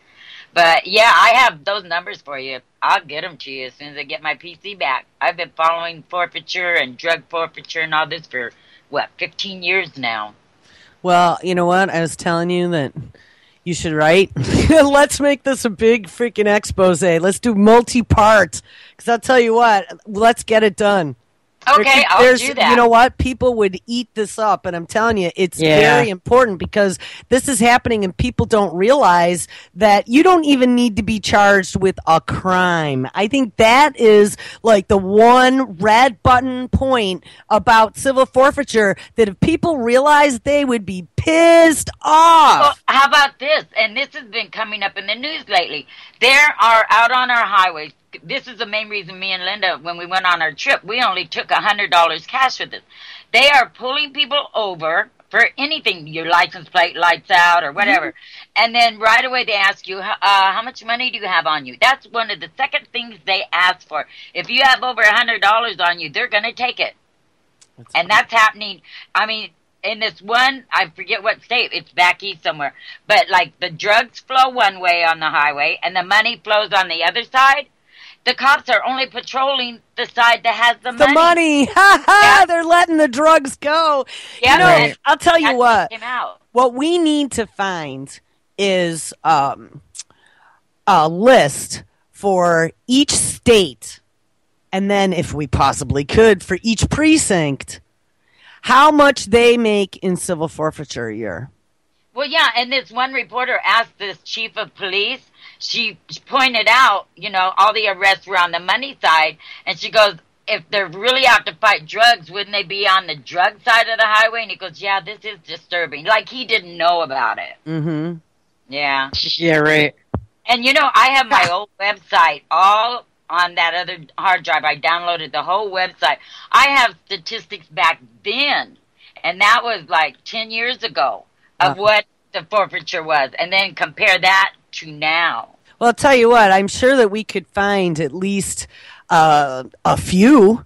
But yeah, I have those numbers for you. I'll get them to you as soon as I get my PC back. I've been following forfeiture and drug forfeiture and all this for 15 years now. Well, you know what? I was telling you that you should write. Let's make this a big freaking expose. Let's do multi-part. Because I'll tell you what, let's get it done. Okay, I'll do that. You know what? People would eat this up, and I'm telling you, it's very important because this is happening, and people don't realize that you don't even need to be charged with a crime. I think that is like the one red button point about civil forfeiture that if people realize, they would be pissed off. Well, how about this? And this has been coming up in the news lately. There are out on our highways. This is the main reason me and Linda, when we went on our trip, we only took $100 cash for this. They are pulling people over for anything, your license plate lights out or whatever. And then right away they ask you, how much money do you have on you? That's one of the second things they ask for. If you have over $100 on you, they're going to take it. That's happening. I mean, in this one, I forget what state, it's back east somewhere. But like the drugs flow one way on the highway and the money flows on the other side. The cops are only patrolling the side that has the money. The money. Ha ha! They're letting the drugs go. Yeah, you know, I'll tell you what we need to find is a list for each state, and then if we possibly could, for each precinct, how much they make in civil forfeiture a year. Well, yeah, and this one reporter asked this chief of police. She pointed out, you know, all the arrests were on the money side, and she goes, if they're really out to fight drugs, wouldn't they be on the drug side of the highway? And he goes, yeah, this is disturbing. Like he didn't know about it. Mm-hmm. Yeah. Yeah, right. And, you know, I have my old website all on that other hard drive. I downloaded the whole website. I have statistics back then, and that was like 10 years ago of what the forfeiture was, and then compare that to now. Well, I'll tell you what, I'm sure that we could find at least a few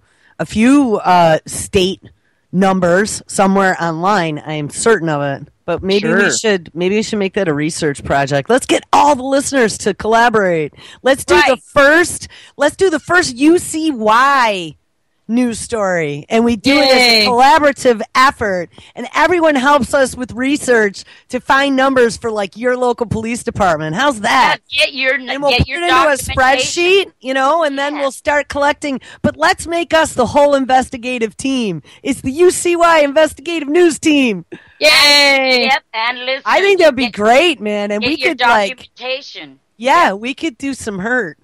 state numbers somewhere online. I am certain of it. But maybe we should make that a research project. Let's get all the listeners to collaborate. Let's do the first UCY news story, and we do it as a collaborative effort, and everyone helps us with research to find numbers for like your local police department. How's that? And we'll put it into a spreadsheet, you know, and then we'll start collecting. But let's make us the whole investigative team. It's the UCY investigative news team. Yay! Yep, and listen. I think that'd be great, man. And we could documentation. we could do some hurt.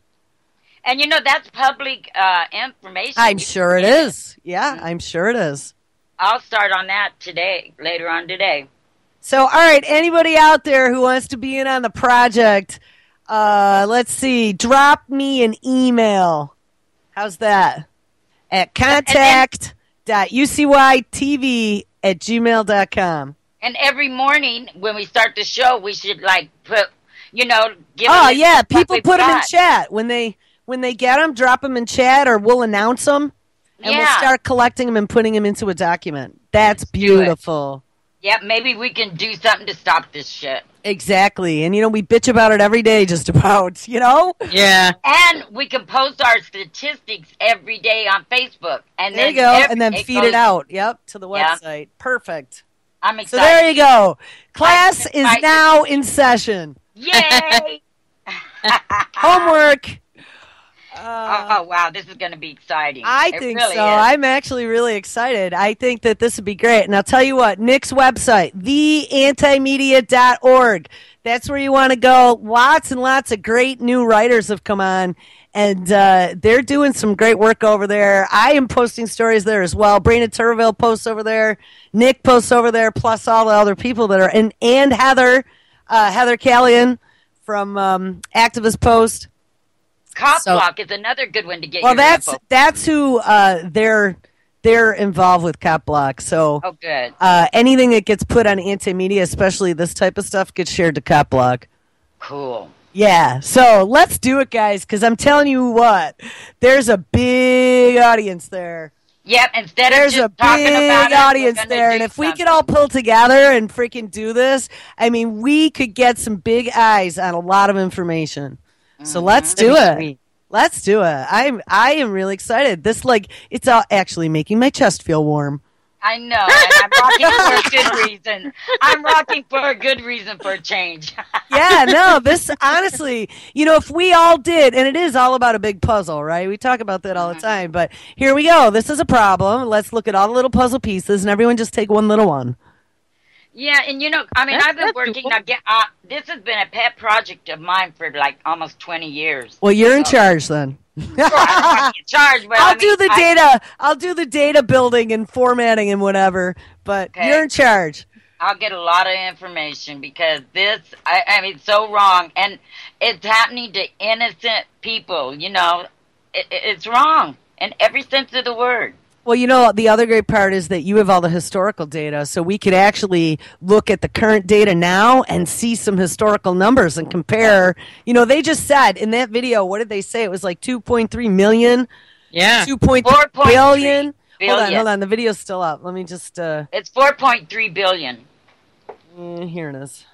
And that's public information. I'm sure it is. Yeah, I'm sure it is. I'll start on that later on today. So, all right, anybody out there who wants to be in on the project, let's see, drop me an email. How's that? At contact.ucytv@gmail.com. And every morning when we start the show, we should put, give Oh, yeah, people put them in chat. When they get them, drop them in chat, or we'll announce them, and we'll start collecting them and putting them into a document. That's beautiful. Yeah, maybe we can do something to stop this shit. Exactly. And, we bitch about it every day just about, Yeah. And we can post our statistics every day on Facebook. And there you go. And then feed it out. Yep, to the website. Perfect. I'm excited. So there you go. Class is now in session. Yay! Homework. Oh, wow. This is going to be exciting. I think really so. Is. I'm actually really excited. I think that this would be great. And I'll tell you what, Nick's website, theantimedia.org. That's where you want to go. Lots and lots of great new writers have come on, and they're doing some great work over there. I am posting stories there as well. Brandon Turville posts over there. Nick posts over there, plus all the other people that are. And Heather Callion from Activist Post. Cop Block is another good one to get. Well, that's who they're involved with Cop Block. So, good. Anything that gets put on Anti-Media, especially this type of stuff, gets shared to Cop Block. Cool. Yeah. So let's do it, guys, because I'm telling you what, there's a big audience there. Yep. Instead there's of just talking about it, there's a big audience there, and if we could all pull together and freaking do this, I mean, we could get some big eyes on a lot of information. So let's do it. Sweet. Let's do it. I am really excited. This it's actually making my chest feel warm. I know, and I'm rocking for a good reason. I'm rocking for a good reason for a change. Yeah, no, this honestly, if we all did, and it is all about a big puzzle, right? We talk about that all the time, but here we go. This is a problem. Let's look at all the little puzzle pieces, and everyone just take one little one. Yeah, and I've been working again. This has been a pet project of mine for almost 20 years. Well, you're in charge then. Sure, I'm in charge, but I'll do the data. I'll do the data building and formatting and whatever. But you're in charge. I'll get a lot of information because this, it's so wrong, and it's happening to innocent people. It's wrong in every sense of the word. Well, the other great part is that you have all the historical data, so we could actually look at the current data now and see some historical numbers and compare. They just said in that video, what did they say? It was like 2.3 million? Yeah. 2.3 billion? Hold on. The video's still up. Let me just... It's 4.3 billion. Here it is.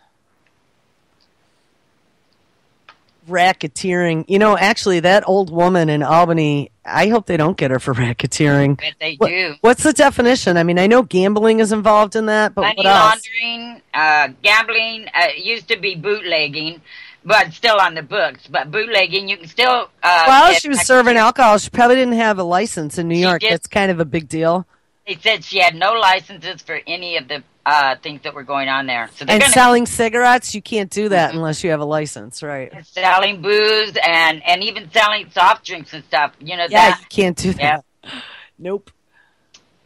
Racketeering. Actually, that old woman in Albany, I hope they don't get her for racketeering. But they do. What's the definition? I mean, I know gambling is involved in that, but money what else? laundering, gambling, used to be bootlegging, but still on the books. But bootlegging, you can still... she was serving alcohol. She probably didn't have a license in New York. That's kind of a big deal. They said she had no licenses for any of the things that were going on there. So selling cigarettes, you can't do that unless you have a license, right? Selling booze and even selling soft drinks and stuff. You can't do that. Nope.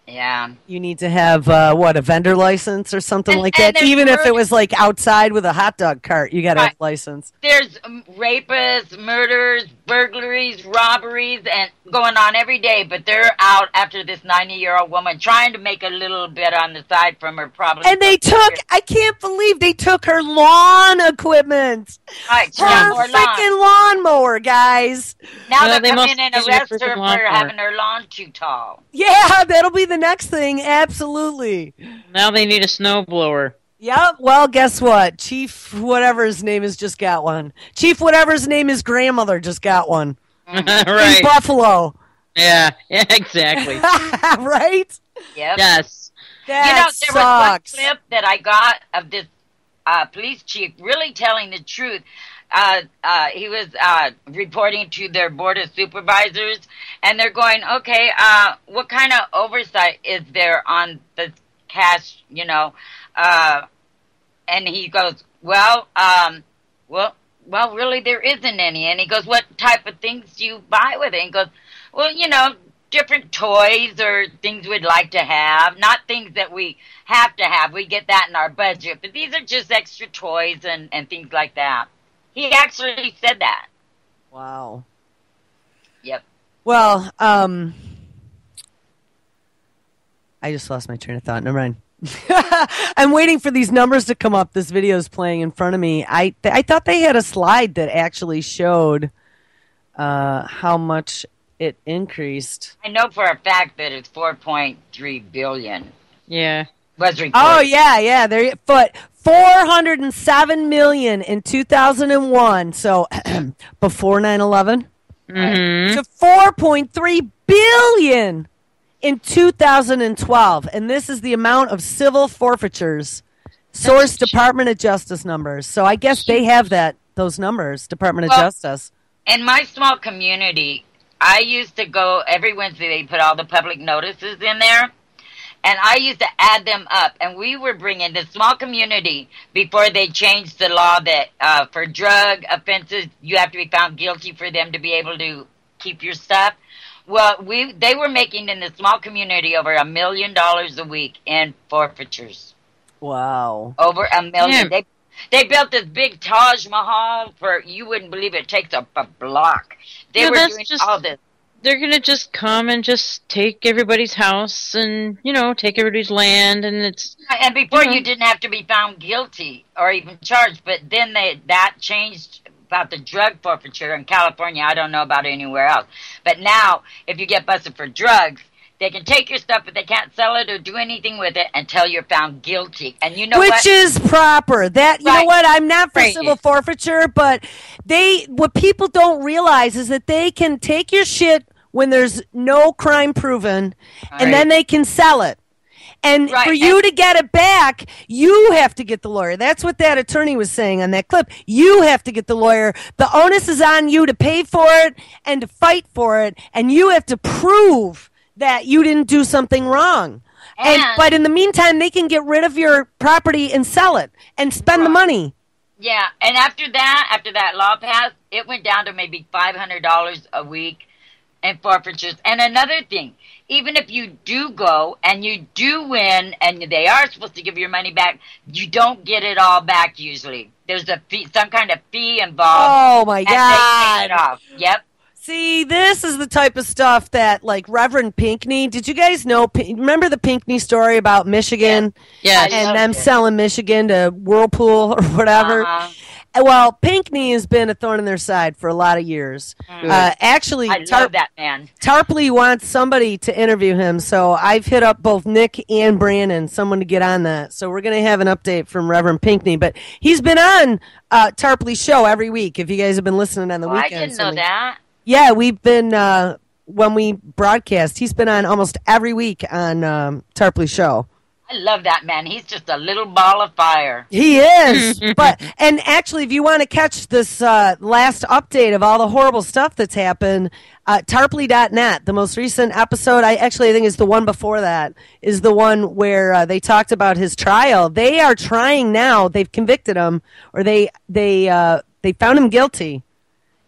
Yeah. You need to have, a vendor license or something like that? Even if it was outside with a hot dog cart, you got to have a license. There's rapists, murders, burglaries, robberies, and going on every day, but they're out after this 90-year-old woman trying to make a little bit on the side from her problem. And I can't believe they took her lawn equipment. Right, her freaking lawnmower, guys. Now they're coming in and arrest her for having her lawn too tall. Yeah, that'll be the next thing, absolutely. Now they need a snowblower. Yep, well, guess what? Chief whatever his name is just got one. Chief whatever his name is grandmother just got one. Right. In Buffalo. Yeah, exactly. Right? Yep. Yes. That there was one clip that I got of this police chief really telling the truth. He was reporting to their board of supervisors, and they're going, okay, what kind of oversight is there on the cash, and he goes, well, well, really, there isn't any. And he goes, what type of things do you buy with it? And he goes, well, different toys or things we'd like to have. Not things that we have to have. We get that in our budget. But these are just extra toys and things like that. He actually said that. Wow. Yep. Well, I just lost my train of thought. Never mind. I'm waiting for these numbers to come up. This video is playing in front of me. I thought they had a slide that actually showed how much it increased. I know for a fact that it's 4.3 billion. Yeah. Was reported. Oh yeah. But 407 million in 2001. So before 9/11. Mm-hmm. To 4.3 billion in 2012, and this is the amount of civil forfeitures. Source Department of Justice numbers. So I guess they have those numbers, Department of Justice. In my small community, I used to go every Wednesday. They put all the public notices in there, and I used to add them up. And we were bringing the small community before they changed the law that for drug offenses you have to be found guilty for them to be able to keep your stuff. Well, they were making in the small community over $1 million a week in forfeitures. Wow. Over $1 million. Yeah. They built this big Taj Mahal for, you wouldn't believe it takes a block. They were doing all this. They're going to just come and just take everybody's house and, take everybody's land. And And before you didn't have to be found guilty or even charged, but then that changed about the drug forfeiture in California. I don't know about anywhere else. But now, if you get busted for drugs, they can take your stuff, but they can't sell it or do anything with it until you're found guilty. And you know Which is proper. That, you know what, I'm not for civil forfeiture, but what people don't realize is that they can take your shit when there's no crime proven, and then they can sell it. And for you to get it back, you have to get the lawyer. That's what that attorney was saying on that clip. You have to get the lawyer. The onus is on you to pay for it and to fight for it, and you have to prove that you didn't do something wrong. But in the meantime, they can get rid of your property and sell it and spend the money. Yeah, and after that law passed, it went down to maybe $500 a week in forfeitures. And another thing, even if you do go and you do win and they are supposed to give your money back, you don't get it all back usually. There's a fee, some kind of fee involved. Oh, my God. They take it off. Yep. See, this is the type of stuff that, like, Reverend Pinckney, did you guys know, remember the Pinckney story about Michigan? Yeah. And them selling Michigan to Whirlpool or whatever? Well, Pinckney has been a thorn in their side for a lot of years. Actually, I love that man. Tarpley wants somebody to interview him, so I've hit up both Nick and Brandon, someone to get on that. So we're going to have an update from Reverend Pinckney. But he's been on Tarpley's show every week, if you guys have been listening on the weekend. I didn't know that. Yeah, we've been, when we broadcast, he's been on almost every week on Tarpley's show. I love that man. He's just a little ball of fire. He is. And actually, if you want to catch this last update of all the horrible stuff that's happened, Tarpley.net, the most recent episode, I think is the one before that, is the one where they talked about his trial. They are trying now. They've convicted him, or they found him guilty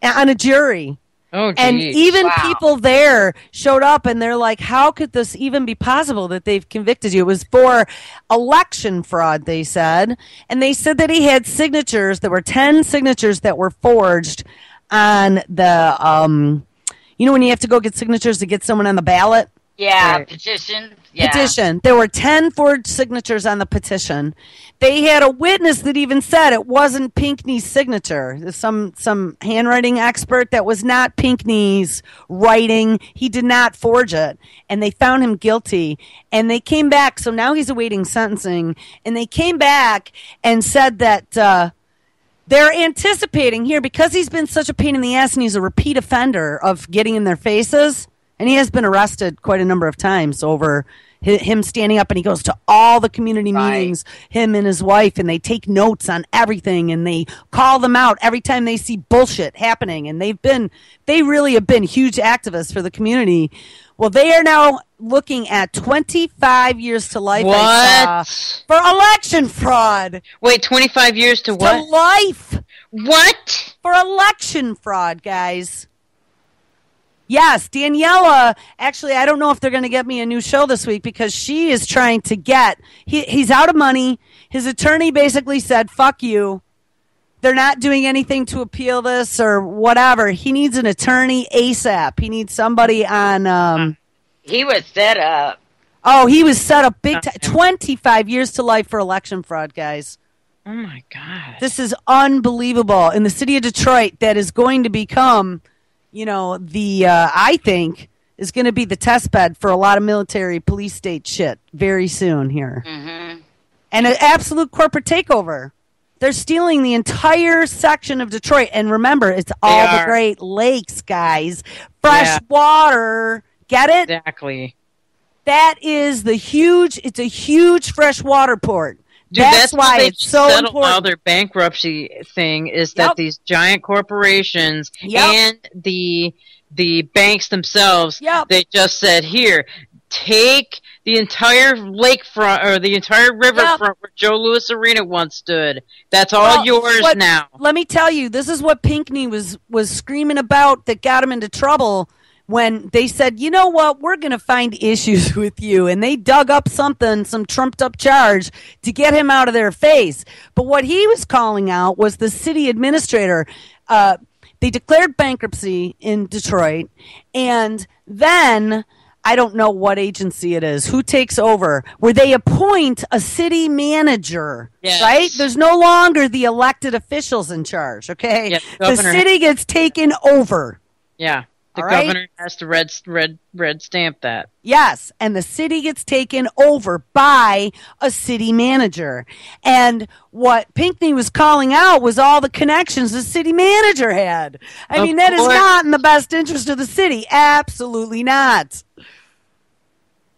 on a jury. Oh, geez. And even people there showed up and they're like, how could this even be possible that they've convicted you? It was for election fraud, they said. And they said that he had signatures. There were 10 signatures that were forged on the, when you have to go get signatures to get someone on the ballot? Yeah, petition. Yeah. Petition. There were 10 forged signatures on the petition. They had a witness that even said it wasn't Pinckney's signature. Some handwriting expert that was not Pinckney's writing. He did not forge it. And they found him guilty. And they came back. So now he's awaiting sentencing. And they came back and said that they're anticipating here, because he's been such a pain in the ass and he's a repeat offender of getting in their faces. And he has been arrested quite a number of times over him standing up, and he goes to all the community meetings, him and his wife, and they take notes on everything, and they call them out every time they see bullshit happening. And they really have been huge activists for the community. Well, they are now looking at 25 years to life What? for election fraud. Wait, 25 years to what? To life. What? For election fraud, guys. Yes, Daniela, actually, I don't know if they're going to get me a new show this week because she is trying to get, he's out of money. His attorney basically said, fuck you. They're not doing anything to appeal this or whatever. He needs an attorney ASAP. He needs somebody on. He was set up. Oh, he was set up big time. 25 years to life for election fraud, guys. Oh, my God. This is unbelievable. In the city of Detroit, that is going to become, I think, is going to be the test bed for a lot of military police state shit very soon here. Mm-hmm. And an absolute corporate takeover. They're stealing the entire section of Detroit. And remember, it's all the Great Lakes, guys. Fresh water. Get it? Exactly. That is it's a huge freshwater port. Dude, that's why it's so important. Now their bankruptcy thing is that these giant corporations and the banks themselves, they just said, here, take the entire lakefront or the entire riverfront where Joe Louis Arena once stood. That's all yours now. Let me tell you, this is what Pinckney was screaming about that got him into trouble when they said, you know what, we're going to find issues with you. And they dug up some trumped up charge to get him out of their face. But what he was calling out was the city administrator. They declared bankruptcy in Detroit. And then, I don't know what agency it is, who takes over, where they appoint a city manager, right? There's no longer the elected officials in charge, okay? Yes, the city gets taken over. Yeah. The governor has to red stamp that. Yes, and the city gets taken over by a city manager. And what Pinckney was calling out was all the connections the city manager had. I mean, that is not in the best interest of the city. Absolutely not.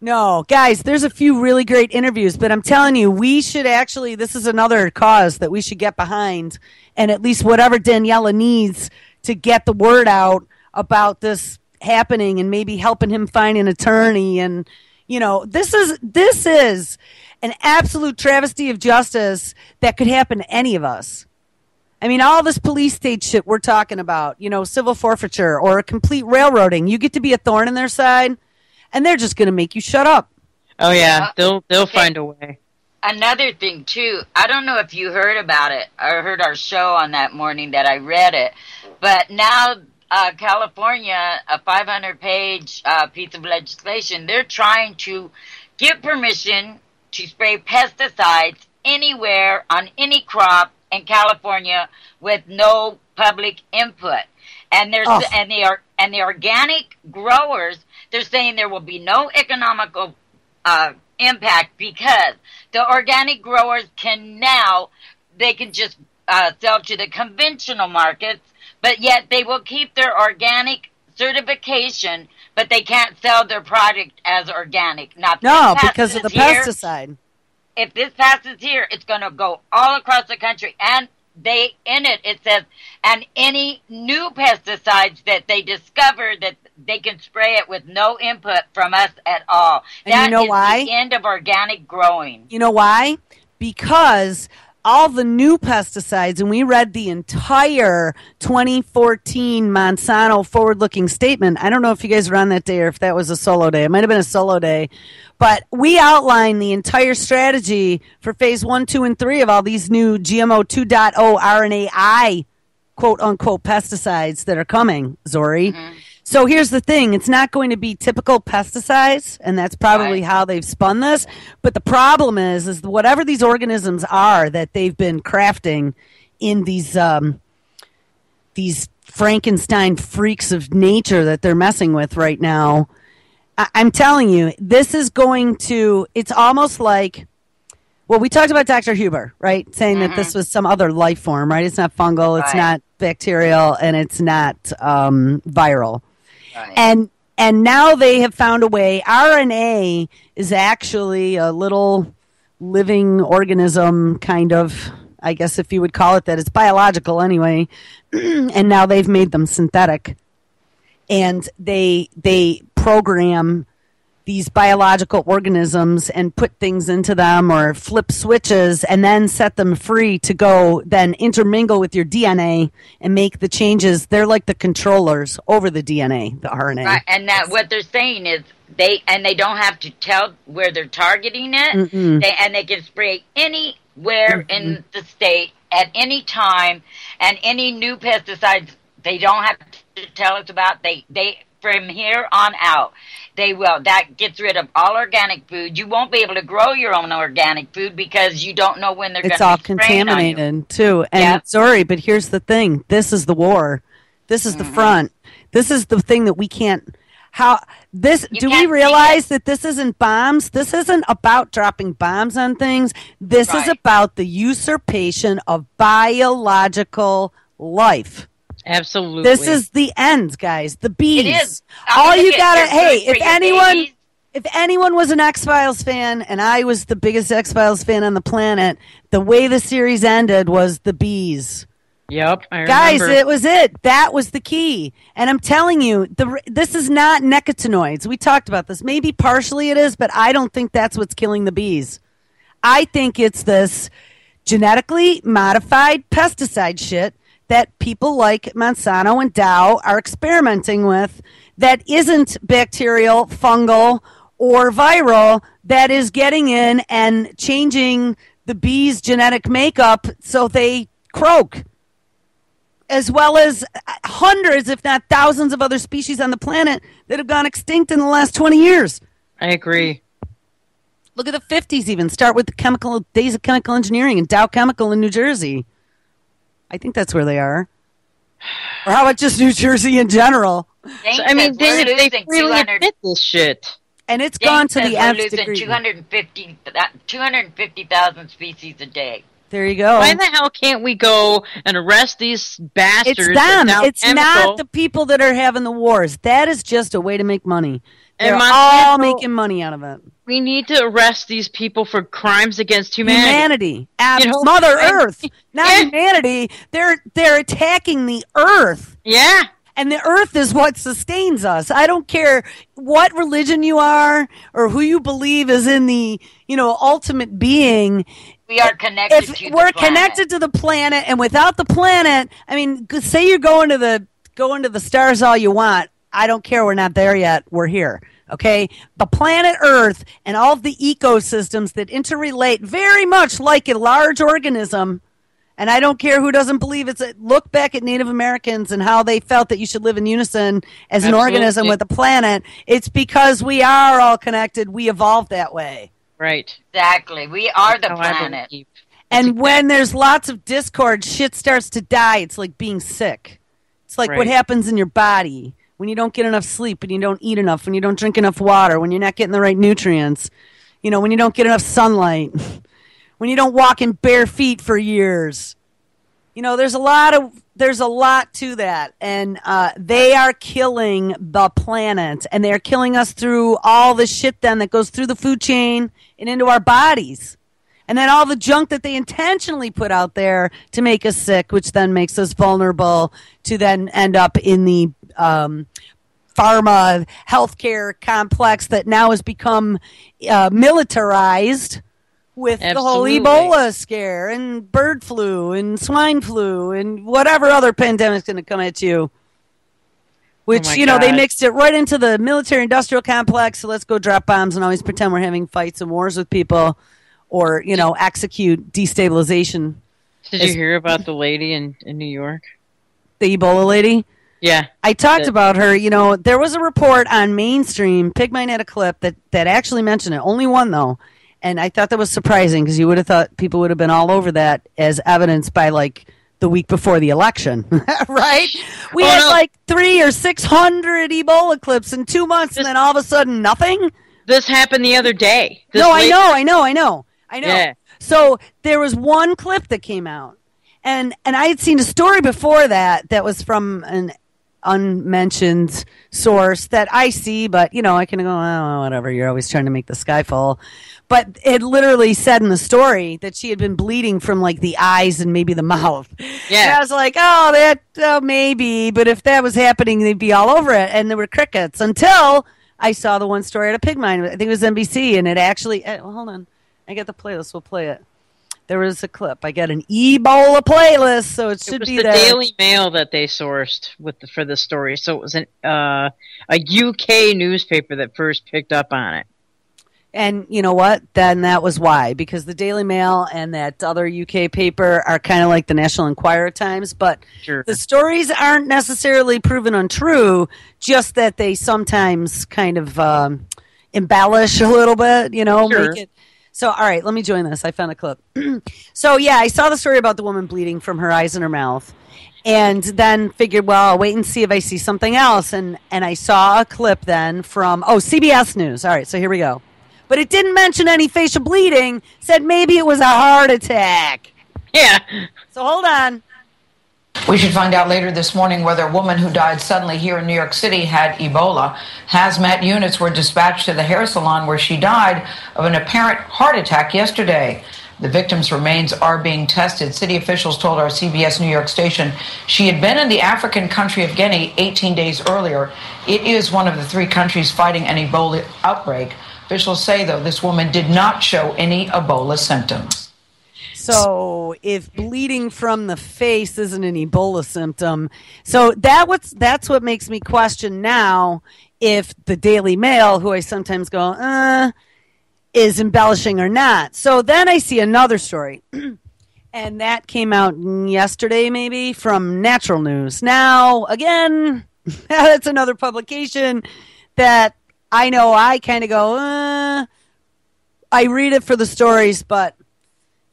No, guys, there's a few really great interviews, but I'm telling you, we should actually, this is another cause that we should get behind, and at least whatever Daniela needs to get the word out about this happening and maybe helping him find an attorney. And, this is an absolute travesty of justice that could happen to any of us. I mean, all this police state shit we're talking about, civil forfeiture or a complete railroading, you get to be a thorn in their side and they're just going to make you shut up. Oh yeah. They'll find a way. Another thing too, I don't know if you heard about it or heard our show on that morning that I read it, but now California, a 500-page piece of legislation, they're trying to give permission to spray pesticides anywhere on any crop in California with no public input. And the organic growers, they're saying there will be no economical impact because the organic growers can just sell to the conventional markets. But yet they will keep their organic certification, but they can't sell their product as organic. No, because of the pesticide. If this passes here, it's going to go all across the country. And it says, and any new pesticides that they discover that they can spray it with no input from us at all. And that is why? The end of organic growing. You know why? Because all the new pesticides, and we read the entire 2014 Monsanto forward-looking statement. I don't know if you guys were on that day or if that was a solo day. It might have been a solo day. But we outlined the entire strategy for phase 1, 2, and 3 of all these new GMO 2.0 RNAi, quote-unquote, pesticides that are coming, Zorie. Mm-hmm. So here's the thing. It's not going to be typical pesticides, and that's probably how they've spun this. But the problem is whatever these organisms are that they've been crafting in these Frankenstein freaks of nature that they're messing with right now, I'm telling you, this is going to, it's almost like, well, we talked about Dr. Huber, right? Saying that this was some other life form, right? It's not fungal, it's not bacterial, and it's not viral. Right. And now they have found a way. RNA is actually a little living organism, kind of, I guess if you would call it that. It's biological anyway. And now they've made them synthetic. And they program these biological organisms and put things into them or flip switches and then set them free to go then intermingle with your DNA and make the changes. They're like the controllers over the DNA, the RNA. Right, and that what they're saying is they don't have to tell where they're targeting it. They can spray anywhere in the state at any time, and any new pesticides they don't have to tell us about. They from here on out, they will. That gets rid of all organic food. You won't be able to grow your own organic food because you don't know when they're going to be spraying on you. It's all contaminated, too. And sorry, but here's the thing. This is the war. This is the front. This is the thing that we can't... Do we realize that this isn't bombs? This isn't about dropping bombs on things. This is about the usurpation of biological life. Absolutely. This is the end, guys. The bees. It is. All you gotta, if anyone was an X-Files fan, and I was the biggest X-Files fan on the planet, the way the series ended was the bees. Yep, I guys, remember. it was it. That was the key. And I'm telling you, this is not nicotinoids. We talked about this. Maybe partially it is, but I don't think that's what's killing the bees. I think it's this genetically modified pesticide shit that people like Monsanto and Dow are experimenting with that isn't bacterial, fungal, or viral, that is getting in and changing the bees' genetic makeup so they croak. As well as hundreds, if not thousands, of other species on the planet that have gone extinct in the last 20 years. I agree. Look at the 50s even. Start with the days of chemical engineering and Dow Chemical in New Jersey. I think that's where they are. Or how about just New Jersey in general? They really admit this shit. And it's gone to the nth degree. 250,000 species a day. There you go. Why the hell can't we go and arrest these bastards? It's them. It's not the people that are having the wars. That is just a way to make money. They're all making money out of it. We need to arrest these people for crimes against humanity. Mother Earth, not humanity. They're attacking the Earth. Yeah. And the Earth is what sustains us. I don't care what religion you are or who you believe is in the, ultimate being. We are connected to the planet. We're connected to the planet, and without the planet, I mean, say you're going to the stars all you want. I don't care. We're not there yet. We're here. Okay? The planet Earth and all of the ecosystems that interrelate very much like a large organism. And I don't care who doesn't believe it's look back at Native Americans and how they felt that you should live in unison as an organism with the planet. It's because we are all connected. We evolved that way. Right. Exactly. We are the planet. And when there's lots of discord, shit starts to die. It's like being sick. It's like what happens in your body when you don't get enough sleep, when you don't eat enough, when you don't drink enough water, when you're not getting the right nutrients, when you don't get enough sunlight, when you don't walk in bare feet for years. There's a lot to that. And they are killing the planet. And they're killing us through all the shit then that goes through the food chain and into our bodies. And then all the junk that they intentionally put out there to make us sick, which then makes us vulnerable to then end up in the pharma healthcare complex that now has become militarized with the whole Ebola scare and bird flu and swine flu and whatever other pandemic's going to come at you. Which, they mixed it right into the military-industrial complex, so let's go drop bombs and always pretend we're having fights and wars with people or, execute destabilization. Did you hear about the lady in New York? The Ebola lady? Yeah. I talked about her. There was a report on Mainstream. Pigmine had a clip that actually mentioned it. Only one, though. And I thought that was surprising because you would have thought people would have been all over that as evidenced by, the week before the election, right? We had 300 or 600 Ebola clips in 2 months, and then all of a sudden, nothing. This happened the other day. I know. Yeah. So there was one clip that came out, and I had seen a story before that was from an unmentioned source that I see, but I can go, oh, whatever. You're always trying to make the sky fall. But it literally said in the story that she had been bleeding from the eyes and maybe the mouth. Yeah. And I was like, maybe. But if that was happening, they'd be all over it. And there were crickets until I saw the one story at a pig mine. I think it was NBC, and it actually. Hold on, I got the playlist. We'll play it. There was a clip. I got an Ebola playlist, so it should be there. It was the Daily Mail that they sourced for the story, so it was a UK newspaper that first picked up on it. And you know what? Then that was why, because the Daily Mail and that other UK paper are kind of like the National Enquirer Times, but the stories aren't necessarily proven untrue, just that they sometimes kind of embellish a little bit, make it. So, all right, let me join this. I found a clip. So, yeah, I saw the story about the woman bleeding from her eyes and her mouth, and then figured, well, I'll wait and see if I see something else. And I saw a clip then from, CBS News. All right, so here we go. But it didn't mention any facial bleeding, said maybe it was a heart attack. Yeah. So, hold on. We should find out later this morning whether a woman who died suddenly here in New York City had Ebola. Hazmat units were dispatched to the hair salon where she died of an apparent heart attack yesterday. The victim's remains are being tested. City officials told our CBS New York station she had been in the African country of Guinea 18 days earlier. It is one of the 3 countries fighting an Ebola outbreak. Officials say, though, this woman did not show any Ebola symptoms. So if bleeding from the face isn't an Ebola symptom, so that's what makes me question now if the Daily Mail, who I sometimes go, is embellishing or not. So then I see another story, and that came out yesterday maybe from Natural News. Now, again, that's another publication that I know I kind of go, I read it for the stories, but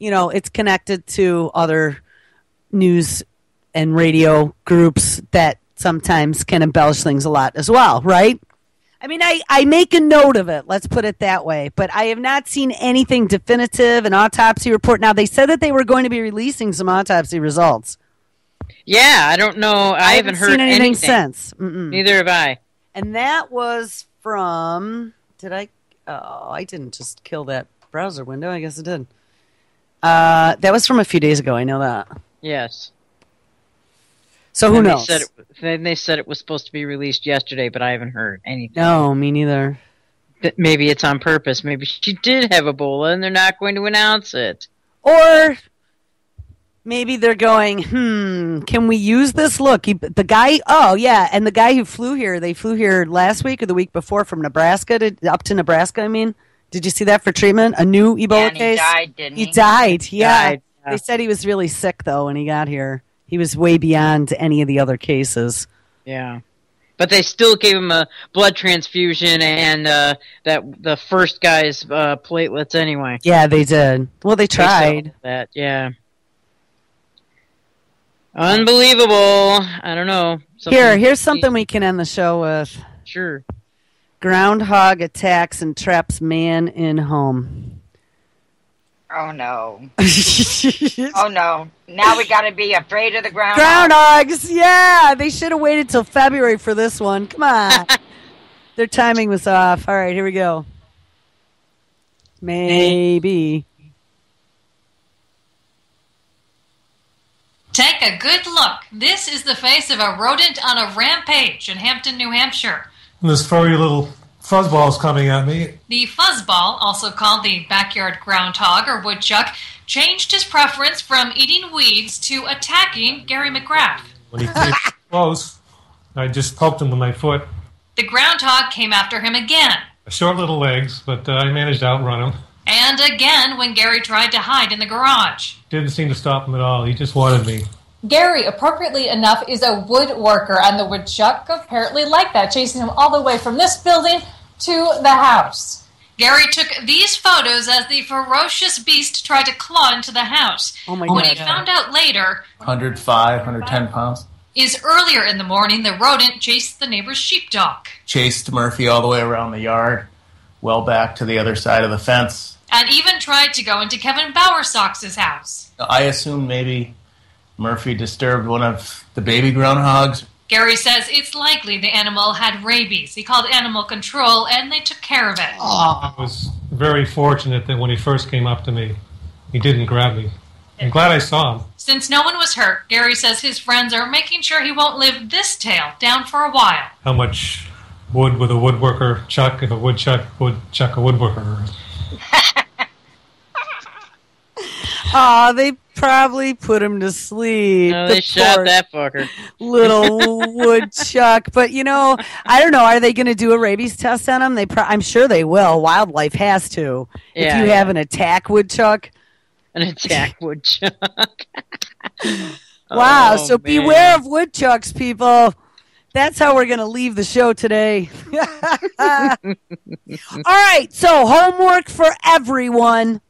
it's connected to other news and radio groups that sometimes can embellish things a lot as well, right? I mean, I make a note of it, let's put it that way, but I have not seen anything definitive, an autopsy report. Now, they said that they were going to be releasing some autopsy results. Yeah, I don't know. I haven't heard seen anything since. Neither have I. And that was from, I didn't just kill that browser window. I guess it did. That was from a few days ago. I know that. Yes. So who knows? They said it was supposed to be released yesterday, but I haven't heard anything. No, me neither. But maybe it's on purpose. Maybe she did have Ebola, and they're not going to announce it. Or maybe they're going, can we use this? Look, the guy, and the guy who flew here, they flew here last week or the week before from Nebraska, up to Nebraska, I mean. Did you see that for treatment? A new Ebola case? He died, didn't he? He died, yeah. Died, yeah. They said he was really sick, though, when he got here. He was way beyond any of the other cases. Yeah. But they still gave him a blood transfusion and the first guy's platelets anyway. Yeah, they did. Well, they tried. That, yeah. Unbelievable. I don't know. Here's something we can end the show with. Sure. Groundhog attacks and traps man in home. Oh, no. Oh, no. Now we got to be afraid of the groundhogs. Groundhogs, yeah. They should have waited till February for this one. Come on. Their timing was off. All right, here we go. Maybe. Take a good look. This is the face of a rodent on a rampage in Hampton, New Hampshire. And this furry little fuzzball is coming at me. The fuzzball, also called the backyard groundhog or woodchuck, changed his preference from eating weeds to attacking Gary McGrath. When he came close, I just poked him with my foot. The groundhog came after him again. Short little legs, but I managed to outrun him. And again when Gary tried to hide in the garage. Didn't seem to stop him at all. He just wanted me. Gary, appropriately enough, is a woodworker, and the woodchuck apparently liked that, chasing him all the way from this building to the house. Gary took these photos as the ferocious beast tried to claw into the house. Oh my God. God. What he found out later, 105, 110 pounds, is earlier in the morning the rodent chased the neighbor's sheepdog. Chased Murphy all the way around the yard, well back to the other side of the fence. And even tried to go into Kevin Bowersox's house. I assume maybe Murphy disturbed one of the baby groundhogs. Gary says it's likely the animal had rabies. He called animal control, and they took care of it. I was very fortunate that when he first came up to me, he didn't grab me. I'm glad I saw him. Since no one was hurt, Gary says his friends are making sure he won't live this tale down for a while. How much wood with a woodworker chuck if a woodchuck would chuck a woodworker. They probably put him to sleep. No, they shot that fucker. Little woodchuck. But, I don't know. Are they going to do a rabies test on him? I'm sure they will. Wildlife has to. If you have an attack woodchuck. An attack woodchuck. Wow. So beware of woodchucks, people. That's how we're going to leave the show today. All right. So homework for everyone.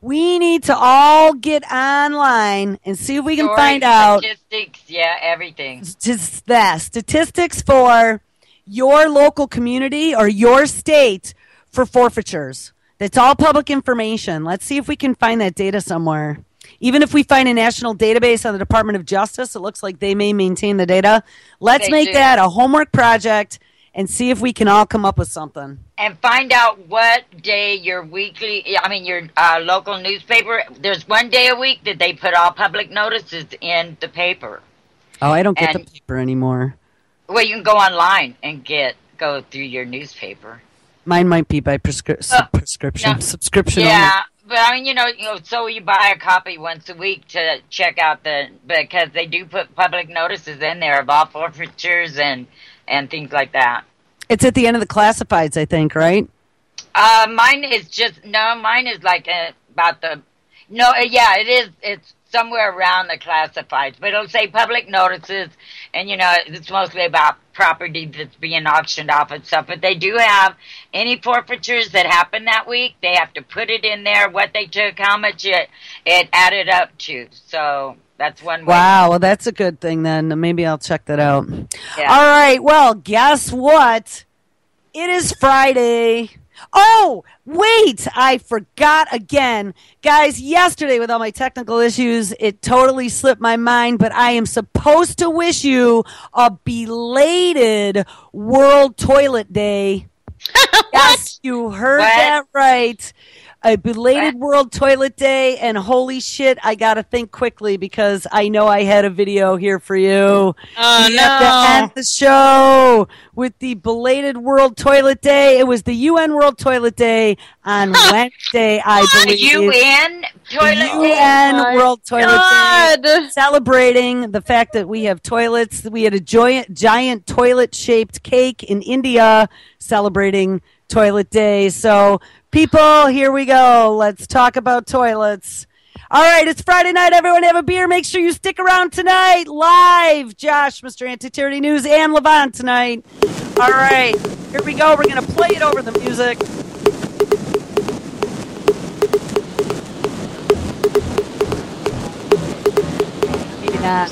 We need to all get online and see if we can find out statistics. Everything. Statistics for your local community or your state for forfeitures. That's all public information. Let's see if we can find that data somewhere. Even if we find a national database on the Department of Justice, it looks like they may maintain the data. Let's make that a homework project and see if we can all come up with something. And find out what day your local newspaper, there's one day a week that they put all public notices in the paper. Oh, I don't get the paper anymore. Well, you can go online and go through your newspaper. Mine might be by subscription. Yeah, but so you buy a copy once a week to check out because they do put public notices in there of all forfeitures and things like that. It's at the end of the classifieds, I think, right? Mine is like about it is. It's somewhere around the classifieds, but it'll say public notices, and it's mostly about property that's being auctioned off and stuff. But they do have any forfeitures that happen that week. They have to put it in there, what they took, how much it added up to. So that's one way. Wow, well, that's a good thing then. Maybe I'll check that out. Yeah. All right, well, guess what? It is Friday. Oh, wait, I forgot again. Guys, yesterday with all my technical issues, it totally slipped my mind, but I am supposed to wish you a belated World Toilet Day. Yes, you heard that right. A belated World Toilet Day, and holy shit, I gotta think quickly because I know I had a video here for you. Oh, we have to end the show with the belated World Toilet Day. It was the UN World Toilet Day on Wednesday, I believe. UN Toilet Day? UN World Toilet Day. Celebrating the fact that we have toilets. We had a giant toilet-shaped cake in India celebrating Toilet Day. So, people, here we go. Let's talk about toilets. All right, it's Friday night. Everyone have a beer. Make sure you stick around tonight. Live, Josh, Mr. Anti-Tyranny News, and Levant tonight. All right, here we go. We're going to play it over the music. Maybe not.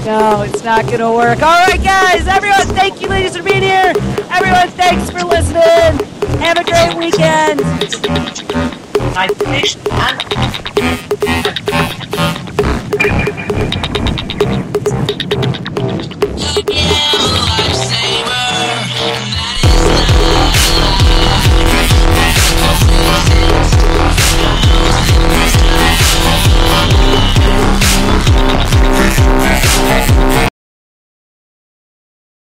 No, it's not going to work. All right, guys. Everyone, thank you, ladies, for being here. Everyone, thanks for listening. Have a great weekend.